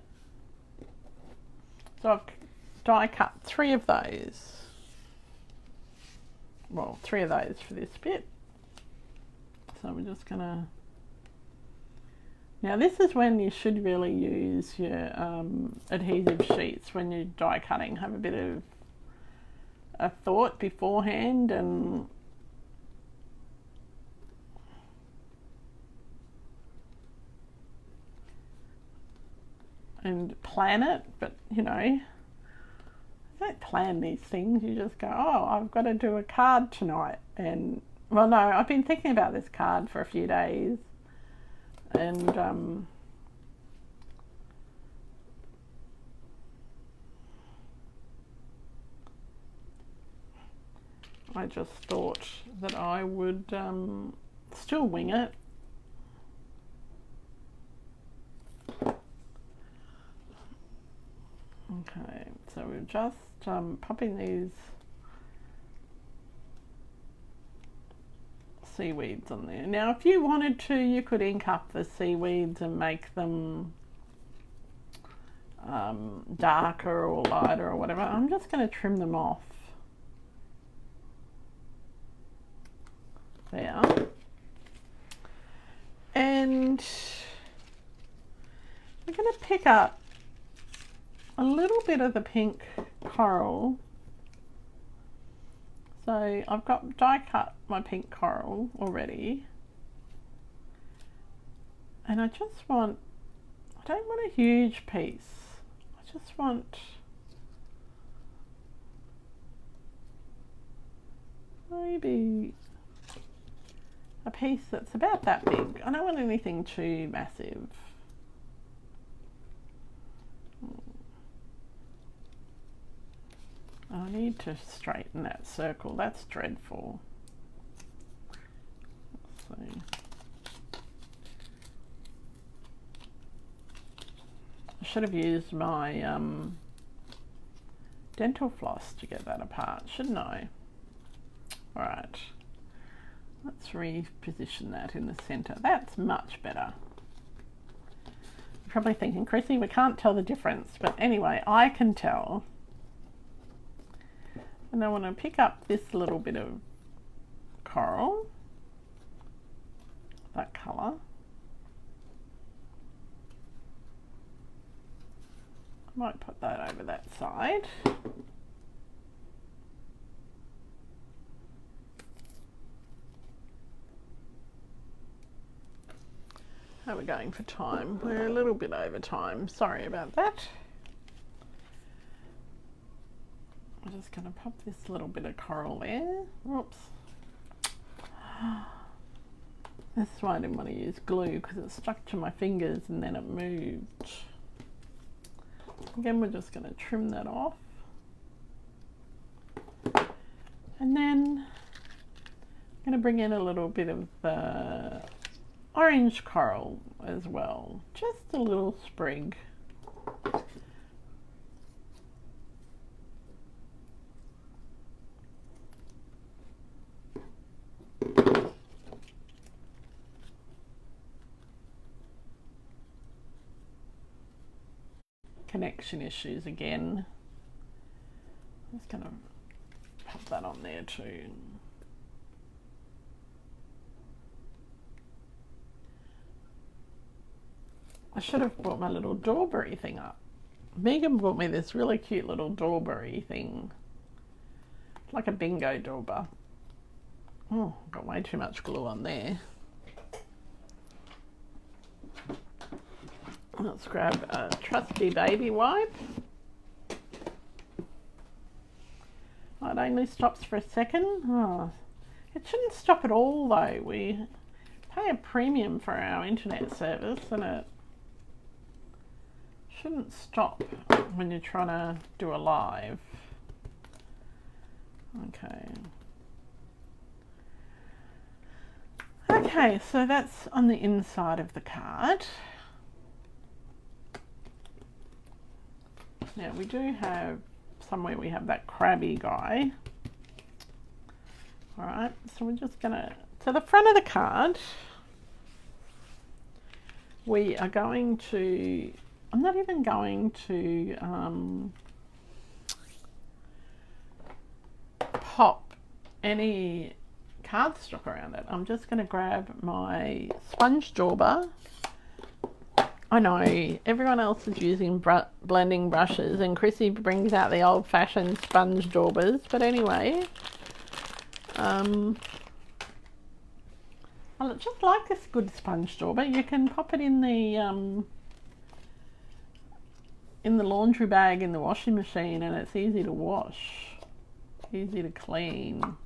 [SPEAKER 1] So I've die cut 3 of those. Well, 3 of those for this bit. So we're just gonna, now this is when you should really use your adhesive sheets when you're die cutting. Have a bit of a thought beforehand and plan it, but you know, you don't plan these things, you just go, oh, I've got to do a card tonight. And well, no, I've been thinking about this card for a few days, and I just thought that I would still wing it. Okay, so we're just popping these seaweeds on there. Now if you wanted to, you could ink up the seaweeds and make them darker or lighter or whatever. I'm just going to trim them off there. And we're going to pick up a little bit of the pink coral. So I've got die cut my pink coral already, and I just want, I don't want a huge piece, I just want maybe a piece that's about that big. I don't want anything too massive. I need to straighten that circle, that's dreadful. Let's see. I should have used my dental floss to get that apart, shouldn't I? Alright, let's reposition that in the centre. That's much better. You're probably thinking, Chrissy, we can't tell the difference, but anyway, I can tell. And I want to pick up this little bit of coral, that colour. I might put that over that side. How are we going for time? We're a little bit over time. Sorry about that. I'm just going to pop this little bit of coral there. Oops. This is why I didn't want to use glue, because it stuck to my fingers and then it moved. Again, we're just going to trim that off. And then I'm going to bring in a little bit of the orange coral as well. Just a little sprig. Connection issues again. I'm just going to pop that on there too. I should have brought my little dawberry thing up. Megan bought me this really cute little dawberry thing. It's like a bingo dawber. Oh, got way too much glue on there. Let's grab a trusty baby wipe. Oh, it only stops for a second. Oh, it shouldn't stop at all though. We pay a premium for our internet service and it shouldn't stop when you're trying to do a live. Okay. Okay, so that's on the inside of the card. Now we do have somewhere we have that crabby guy. All right, so we're just gonna, to the front of the card, we are going to, I'm not even going to pop any cardstock around it. I'm just gonna grab my sponge dauber. I know everyone else is using blending brushes and Chrissy brings out the old-fashioned sponge daubers, but anyway, I just like this good sponge dauber. You can pop it in the laundry bag in the washing machine and it's easy to wash, easy to clean. I'm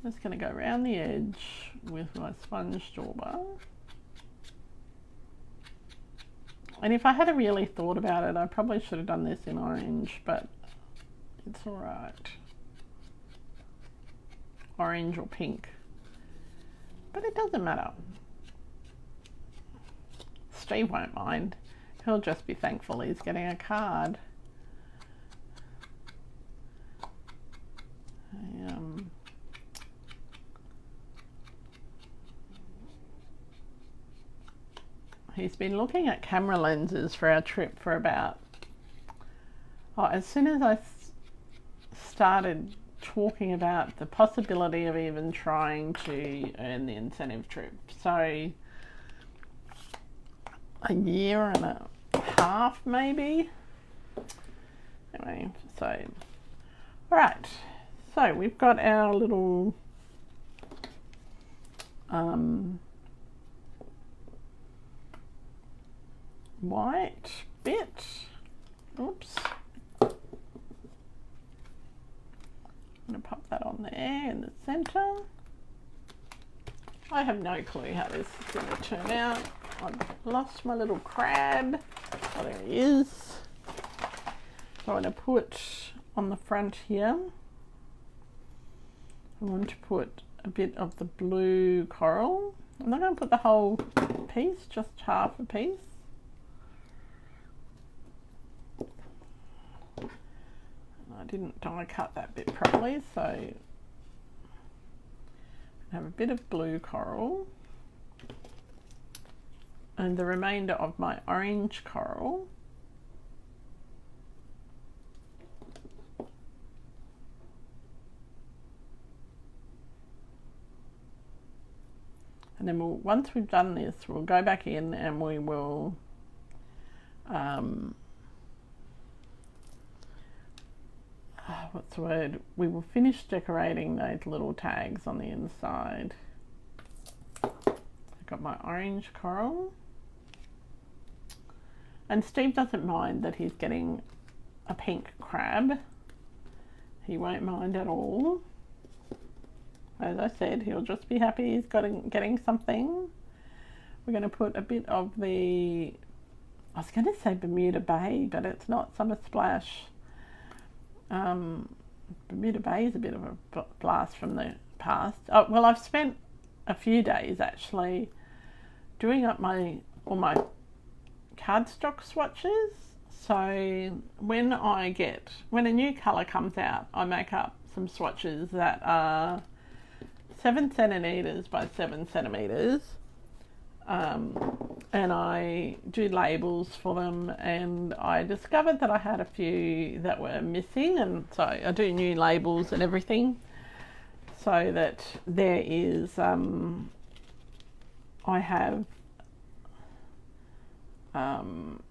[SPEAKER 1] just going to go around the edge with my sponge dauber. And if I had really thought about it, I probably should have done this in orange, but it's all right. Orange or pink. But it doesn't matter. Steve won't mind. He'll just be thankful he's getting a card. He's been looking at camera lenses for our trip for about, as soon as I started talking about the possibility of even trying to earn the incentive trip. So a year and a half maybe. Anyway, so, all right. So we've got our little white bit. Oops. I'm going to pop that on there in the center. I have no clue how this is going to turn out. I've lost my little crab. Oh, there he is. So I'm going to put on the front here, I want to put a bit of the blue coral. I'm not going to put the whole piece, just half a piece. I didn't die cut that bit properly, so I have a bit of blue coral and the remainder of my orange coral. And then once we've done this, we'll go back in and we will what's the word? We will finish decorating those little tags on the inside. I've got my orange coral. And Steve doesn't mind that he's getting a pink crab. He won't mind at all. As I said, he'll just be happy he's getting something. We're going to put a bit of the, I was going to say Bermuda Bay, but it's not Summer Splash. Bermuda Bay is a bit of a blast from the past. Oh, well, I've spent a few days actually doing up all my cardstock swatches. So when a new colour comes out, I make up some swatches that are 7 centimetres by 7 centimetres. And I do labels for them, and I discovered that I had a few that were missing, and so I do new labels and everything so that there is I have I'm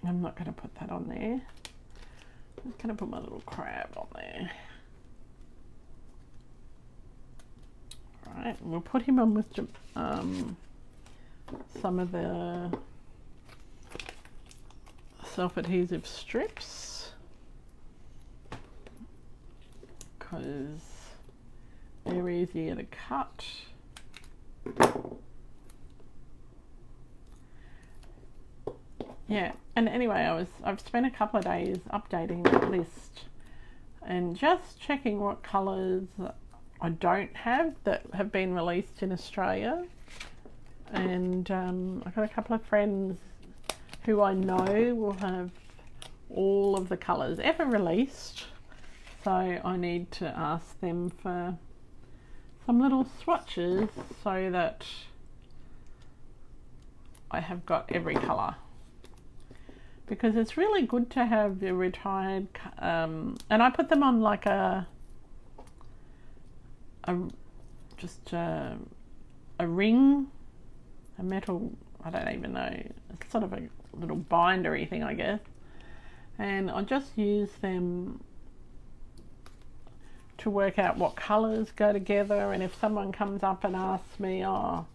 [SPEAKER 1] not going to put that on there. I'm just going to put my little crab on there. Right, and we'll put him on with some of the self-adhesive strips because they're easier to cut. Yeah, and anyway, I've spent a couple of days updating that list and just checking what colours I don't have that have been released in Australia. And I've got a couple of friends who I know will have all of the colours ever released, so I need to ask them for some little swatches so that I have got every colour, because it's really good to have your retired and I put them on like a ring, a metal, I don't even know, it's sort of a little bindery thing, I guess, and I just use them to work out what colours go together. And if someone comes up and asks me, oh,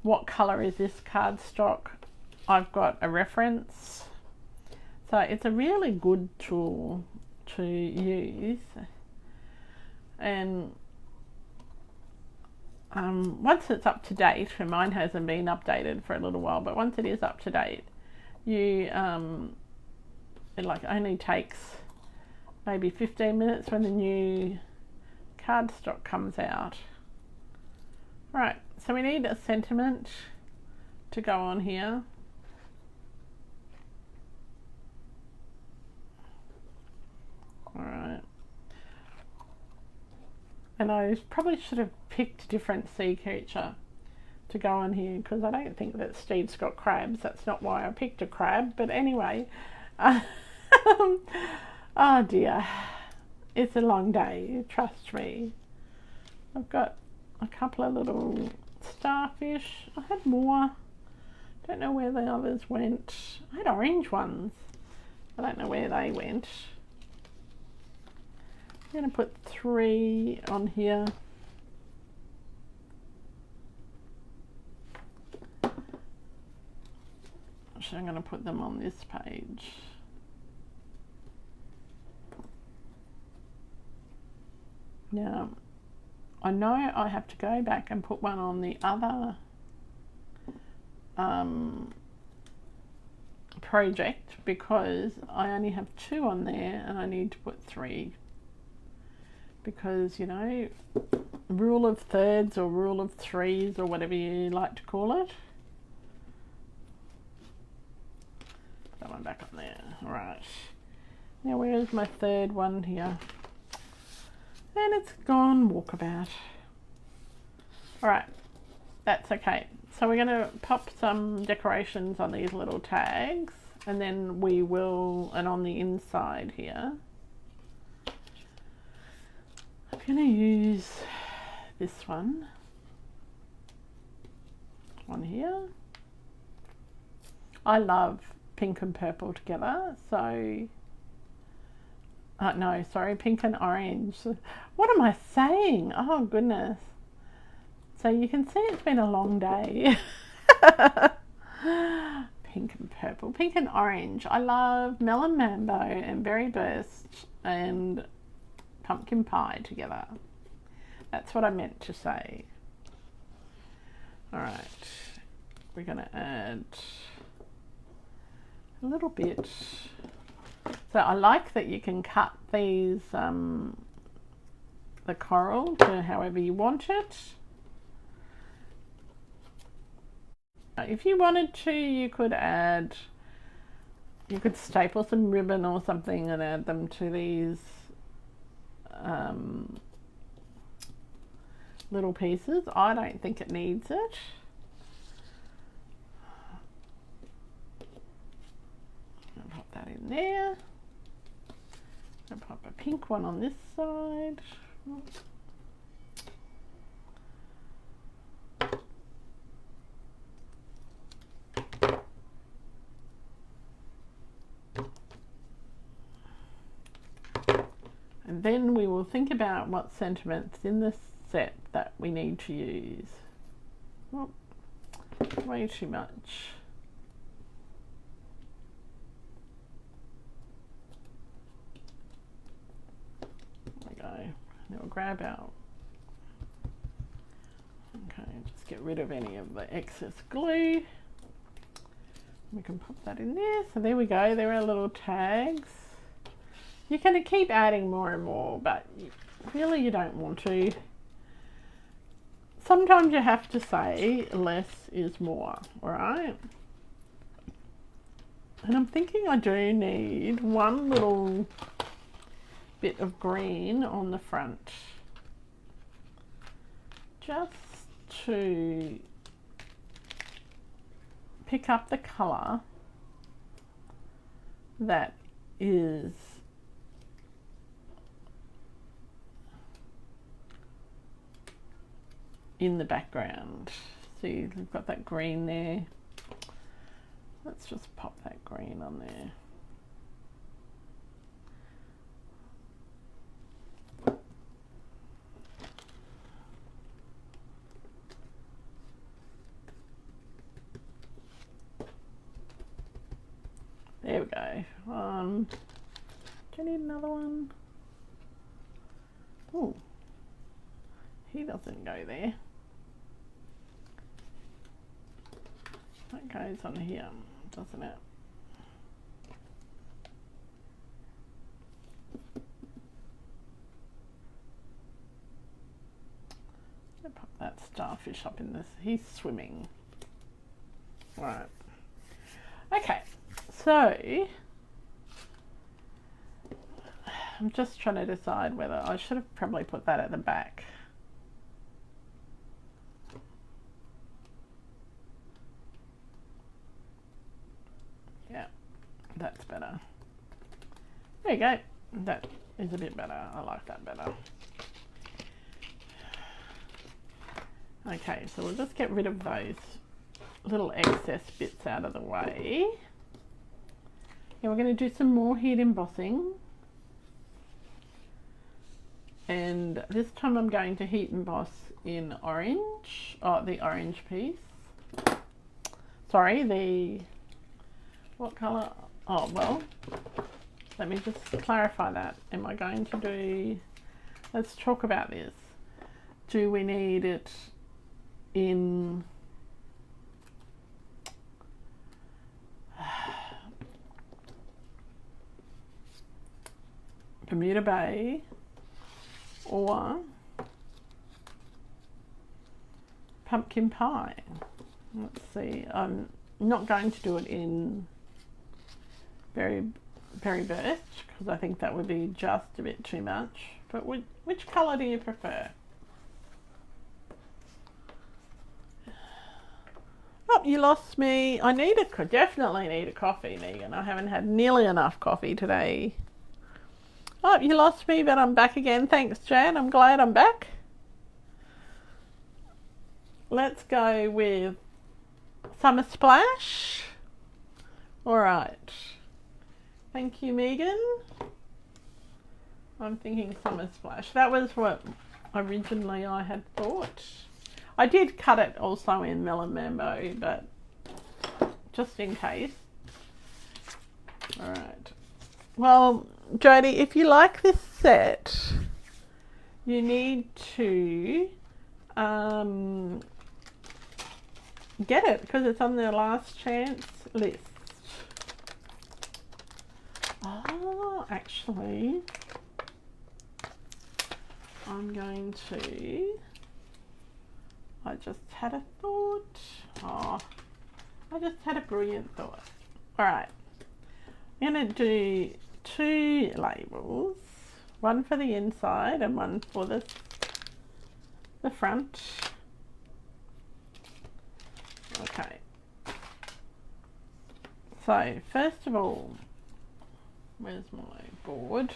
[SPEAKER 1] what colour is this cardstock, I've got a reference. So it's a really good tool to use. And once it's up to date, and mine hasn't been updated for a little while, but once it is up to date, you it like only takes maybe 15 minutes when the new cardstock comes out. Right, so we need a sentiment to go on here. Alright. And I probably should have picked a different sea creature to go on here, because I don't think that Steve's got crabs. That's not why I picked a crab. But anyway, oh dear, it's a long day, trust me. I've got a couple of little starfish. I had more. Don't know where the others went. I had orange ones. I don't know where they went. I'm going to put 3 on here. So I'm going to put them on this page. Now, I know I have to go back and put one on the other project, because I only have 2 on there and I need to put 3. Because, you know, rule of thirds or rule of threes or whatever you like to call it. That one back on there. Right. Now where's my third one here? And it's gone walkabout. Alright, that's okay. So we're going to pop some decorations on these little tags, and then we will, and on the inside here, I'm going to use this one on here. I love pink and purple together, so no, sorry, pink and orange. What am I saying? Oh goodness. So you can see it's been a long day. Pink and purple, pink and orange. I love melon mambo and berry burst and pumpkin pie together. That's what I meant to say. All right, we're going to add a little bit. So I like that you can cut these, the coral to however you want it. If you wanted to, you could staple some ribbon or something and add them to these little pieces. I don't think it needs it. I'll pop that in there. I'll pop a pink one on this side. And then we will think about what sentiments in this set that we need to use. Oh, way too much. There we go. Now we'll grab out. Okay, just get rid of any of the excess glue. We can pop that in there. So there we go. There are our little tags. You can keep adding more and more, but really you don't want to. Sometimes you have to say less is more, all right? And I'm thinking I do need one little bit of green on the front, just to pick up the colour that is in the background. See, we've got that green there. Let's just pop that green on there. There we go. Do you need another one? Oh, he doesn't go there. That goes on here, doesn't it? I'll pop that starfish up in this. He's swimming. Right. Okay, so I'm just trying to decide whether I should have probably put that at the back. Yeah, that's better. There you go. That is a bit better. I like that better. Okay, so we'll just get rid of those little excess bits out of the way. Yeah, we're going to do some more heat embossing. And this time I'm going to heat emboss in orange. Oh, the orange piece. Sorry, the... what colour? Oh, well, let me just clarify that. Am I going to do... let's talk about this. Do we need it in... Bermuda Bay or pumpkin pie? Let's see. I'm not going to do it in berry burst because I think that would be just a bit too much. But which colour do you prefer? Oh, you lost me. I definitely need a coffee, Megan. I haven't had nearly enough coffee today. Oh, you lost me, but I'm back again. Thanks, Jan. I'm glad I'm back. Let's go with Summer Splash. All right. Thank you, Megan. I'm thinking Summer Splash. That was what originally I had thought. I did cut it also in melon mambo, but just in case. Alright. Well, Jodie, if you like this set, you need to get it because it's on the last chance list. Oh, actually, I'm going to... I just had a thought. Oh, I just had a brilliant thought. Alright. I'm going to do 2 labels, one for the inside and one for the front. Okay. So first of all, where's my board?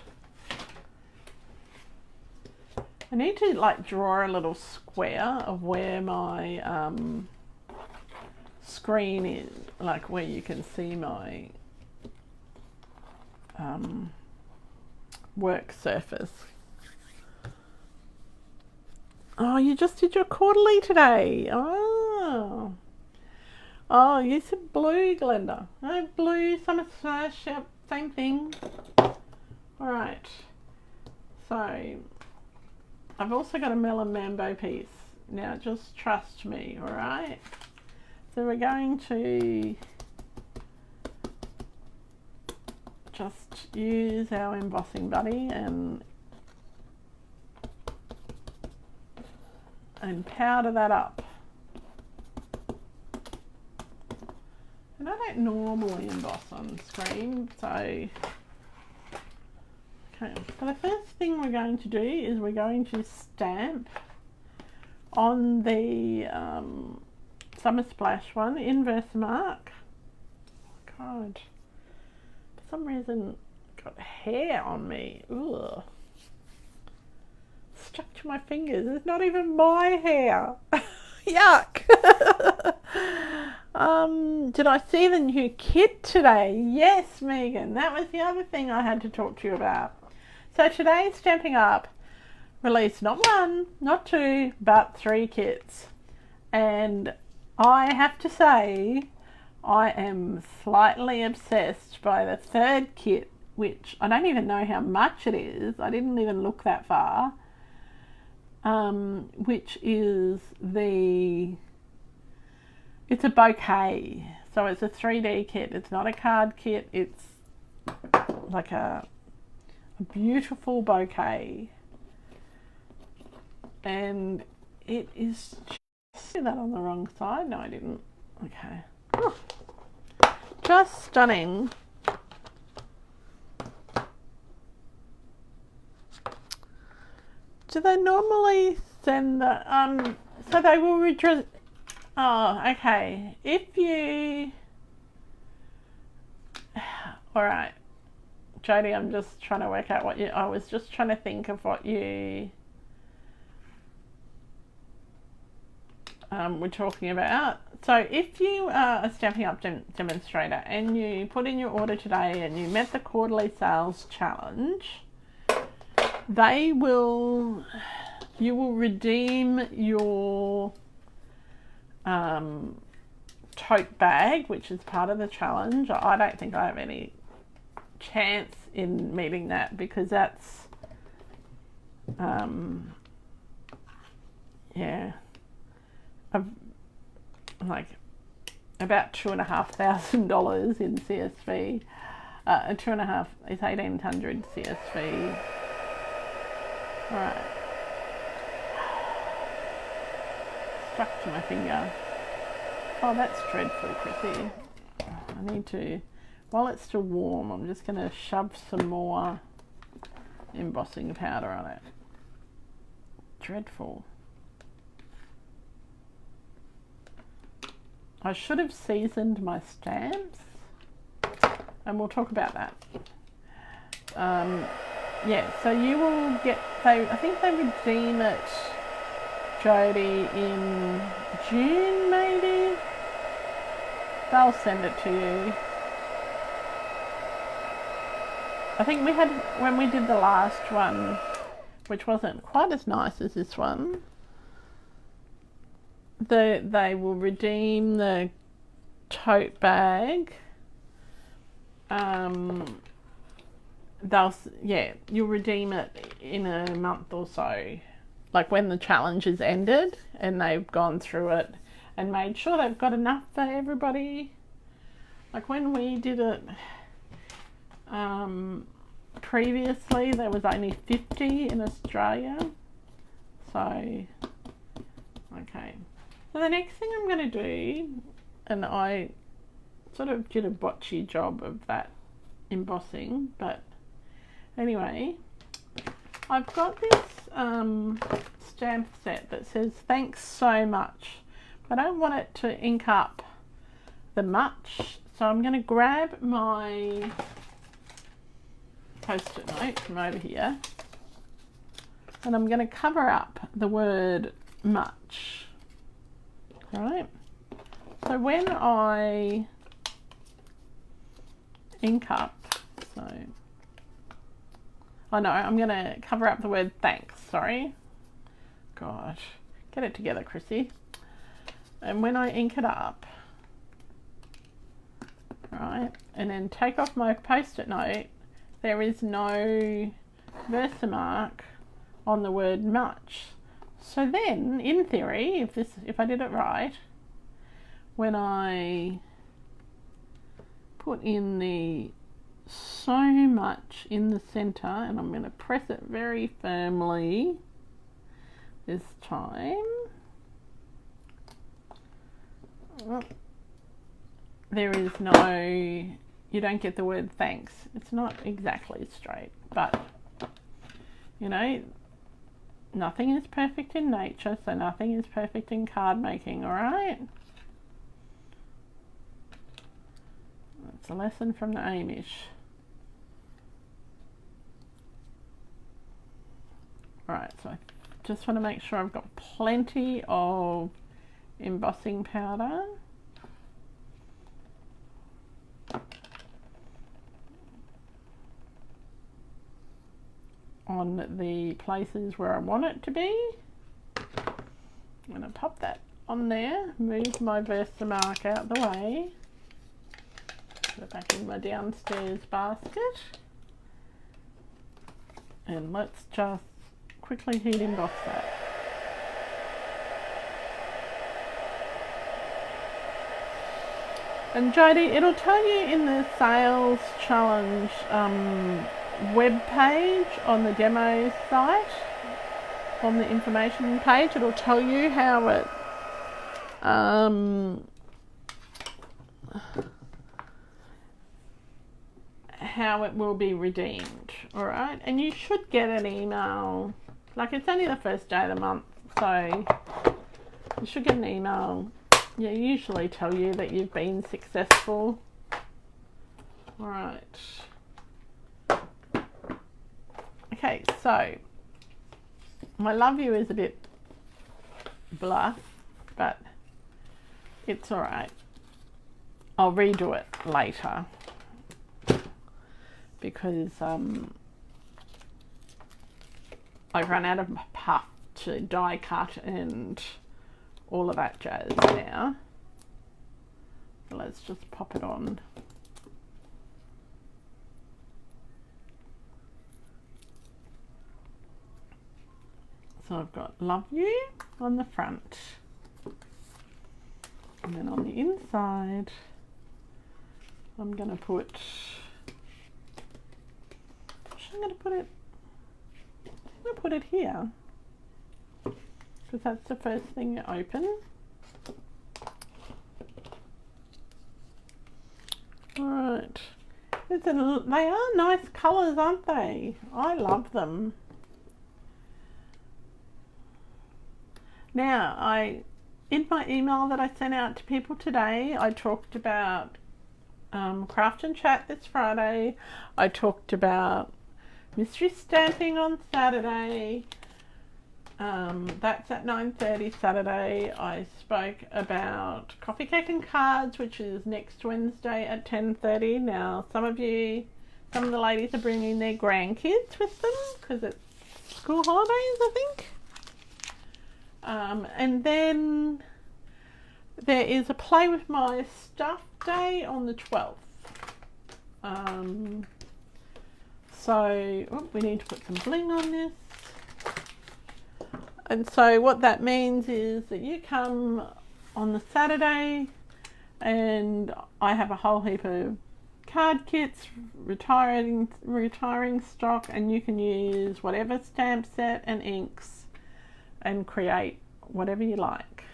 [SPEAKER 1] I need to like draw a little square of where my screen is, like where you can see my work surface. Oh, you just did your quarterly today. Oh, you said blue, Glenda. Oh, blue, summer slash, yep, same thing. All right. So I've also got a melon mambo piece. Now just trust me, all right? So we're going to just use our embossing buddy and powder that up. And I don't normally emboss on screen, so okay. So the first thing we're going to do is we're going to stamp on the Summer Splash one in Versamark. God. For some reason, got hair on me. Ugh. Stuck to my fingers. It's not even my hair. Yuck. Did I see the new kit today? Yes, Megan. That was the other thing I had to talk to you about. So today, Stamping Up released not 1, not 2, but 3 kits. And I have to say, I am slightly obsessed by the 3rd kit, which I don't even know how much it is. I didn't even look that far. Which is it's a bouquet. So it's a 3D kit. It's not a card kit. It's like a beautiful bouquet. And it is just... Did that on the wrong side? No, I didn't. Okay. Oh, just stunning. Do they normally send the so they will redress? Oh, okay. If you... All right, Jodie, I'm just trying to work out what you... I was just trying to think of what you were talking about. So if you are a Stamping Up demonstrator and you put in your order today and you met the quarterly sales challenge, you will redeem your tote bag, which is part of the challenge. I don't think I have any chance in meeting that because that's yeah, like about $2,500 in CSV. 2.5 is 1,800 CSV. All right. Stuck to my finger. Oh, that's dreadful, Chrissy. I need to, while it's still warm, I'm just going to shove some more embossing powder on it. Dreadful. I should have seasoned my stamps, and we'll talk about that. Yeah, so you will get, I think they redeem it, Jodie, in June maybe? They'll send it to you. I think we had, when we did the last one, which wasn't quite as nice as this one, they will redeem the tote bag. You'll redeem it in a month or so, like when the challenge is ended and they've gone through it and made sure they've got enough for everybody. Like when we did it previously, there was only 50 in Australia. So, okay. So the next thing I'm going to do, and I sort of did a botchy job of that embossing, but anyway, I've got this stamp set that says thanks so much. I don't want it to ink up the much, so I'm going to grab my post-it note from over here and I'm going to cover up the word much. Alright, so when I ink up, I'm going to cover up the word thanks, sorry. Gosh, get it together, Chrissy. And when I ink it up, right, and then take off my post-it note, there is no Versamark on the word much. So then, in theory, if I did it right, when I put in the so much in the center, and I'm going to press it very firmly this time, there is no, you don't get the word thanks. It's not exactly straight, but you know, nothing is perfect in nature, so nothing is perfect in card making, alright? That's a lesson from the Amish. Alright, so I just want to make sure I've got plenty of embossing powder. On the places where I want it to be. I'm going to pop that on there, move my Versamark out the way, put it back in my downstairs basket, and let's just quickly heat emboss that. And Jodie, it'll tell you in the sales challenge web page on the demo site, on the information page, it'll tell you how it will be redeemed, alright? And you should get an email, like it's only the first day of the month, so you should get an email. Yeah, usually tell you that you've been successful. Alright. Okay, so my love you is a bit bluff, but it's alright. I'll redo it later because I've run out of puff to die cut and all of that jazz now. So let's just pop it on. So I've got love you on the front, and then on the inside I'm going to put, I'm going to put it here because that's the first thing you open. Alright, they are nice colours, aren't they? I love them. Now, in my email that I sent out to people today, I talked about Craft and Chat this Friday. I talked about mystery stamping on Saturday. That's at 9:30 Saturday. I spoke about coffee cake and cards, which is next Wednesday at 10:30. Now, some of the ladies are bringing their grandkids with them because it's school holidays, I think. And then there is a Play With My Stuff Day on the 12th. So we need to put some bling on this. And so what that means is that you come on the Saturday and I have a whole heap of card kits, retiring stock, and you can use whatever stamp set and inks and create whatever you like.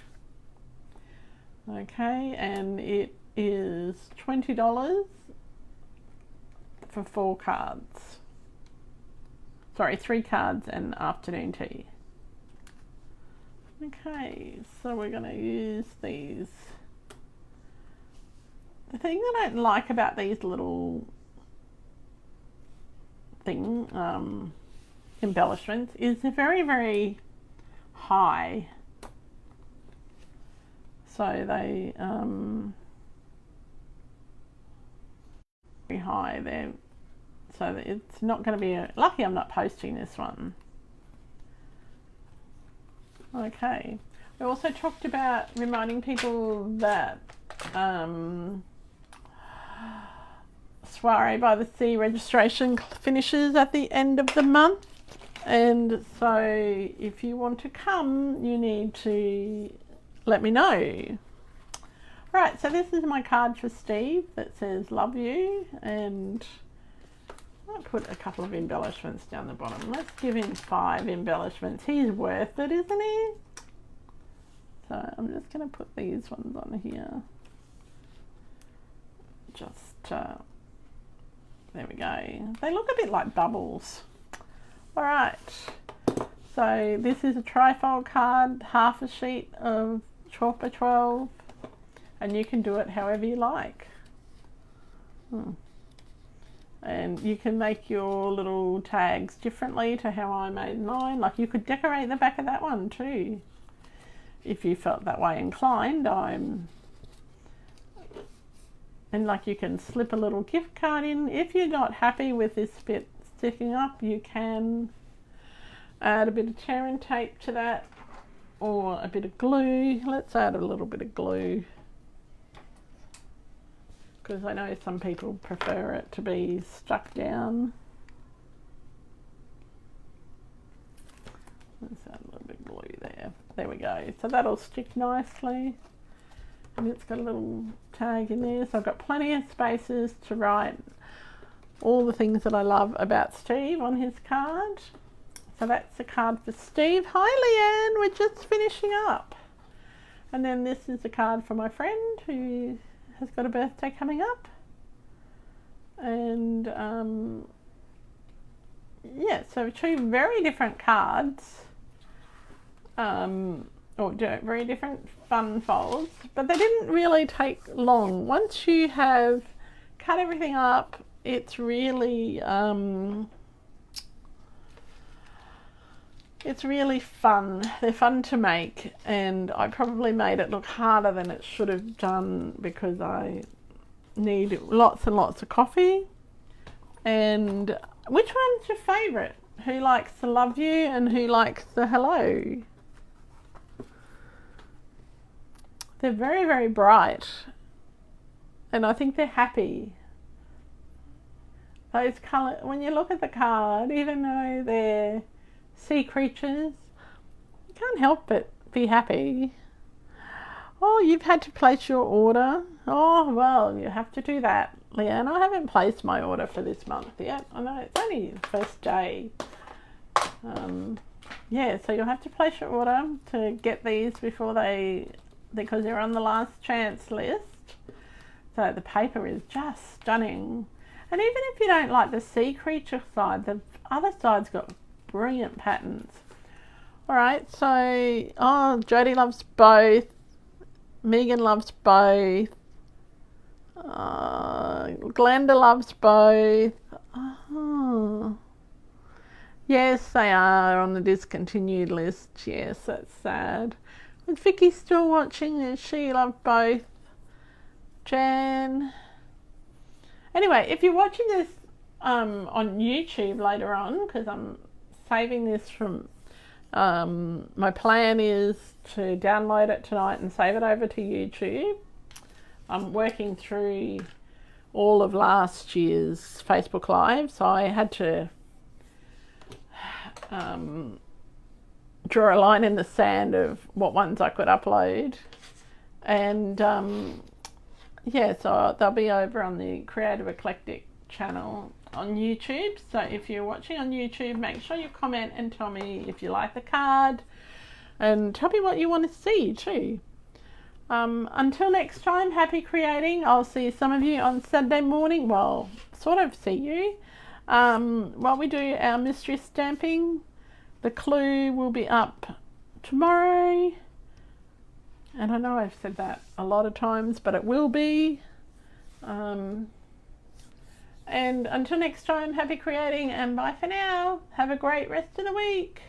[SPEAKER 1] Okay, and it is $20 for 4 cards. Sorry, 3 cards and afternoon tea. Okay, so we're going to use these. The thing that I don't like about these little embellishments is they're very, very high. So they very high there. So it's not going to be lucky I'm not posting this one. Okay. We also talked about reminding people that Soiree by the Sea registration finishes at the end of the month, and so if you want to come you need to let me know. Right, so this is my card for Steve that says love you, and I'll put a couple of embellishments down the bottom. Let's give him 5 embellishments. He's worth it, isn't he? So I'm just going to put these ones on here. Just, there we go. They look a bit like bubbles. All right. So this is a trifold card, half a sheet of 12 by 12, and you can do it however you like. And you can make your little tags differently to how I made mine. Like you could decorate the back of that one too, if you felt that way inclined. And like you can slip a little gift card in. If you're not happy with this bit sticking up, you can add a bit of tear and tape to that, or a bit of glue. Let's add a little bit of glue, because I know some people prefer it to be stuck down. Let's add a little bit of glue there. There we go. So that'll stick nicely. And it's got a little tag in there. So I've got plenty of spaces to write all the things that I love about Steve on his card. So that's the card for Steve. Hi Leanne, we're just finishing up. And then this is a card for my friend who has got a birthday coming up, and yeah, so 2 very different cards, or very different fun folds, but they didn't really take long. Once you have cut everything up, it's really fun. They're fun to make, and I probably made it look harder than it should have done because I need lots and lots of coffee. And which one's your favourite? Who likes the love you and who likes the hello? They're very, very bright, and I think they're happy. Those colours, when you look at the card, even though they're sea creatures, you can't help but be happy. Oh, you've had to place your order. Oh, well, you have to do that, Leanne. I haven't placed my order for this month yet. I know it's only the first day. Yeah, so you'll have to place your order to get these because they're on the last chance list. So the paper is just stunning. And even if you don't like the sea creature side, the other side's got brilliant patterns. Alright, so Jodie loves both, Megan loves both, Glenda loves both. Yes, they are on the discontinued list. Yes, that's sad. Is Vicky still watching? Does she love both? Jan. Anyway, if you're watching this on YouTube later on, because I'm saving this from My plan is to download it tonight and save it over to YouTube. I'm working through all of last year's Facebook Live, so I had to draw a line in the sand of what ones I could upload. And yeah, so they'll be over on the Creative Eclectic channel on YouTube. So if you're watching on YouTube, make sure you comment and tell me if you like the card, and tell me what you want to see too. Until next time, happy creating. I'll see some of you on Saturday morning. Well, sort of see you. While we do our mystery stamping, the clue will be up tomorrow. And I know I've said that a lot of times, but it will be. And until next time, happy creating and bye for now. Have a great rest of the week.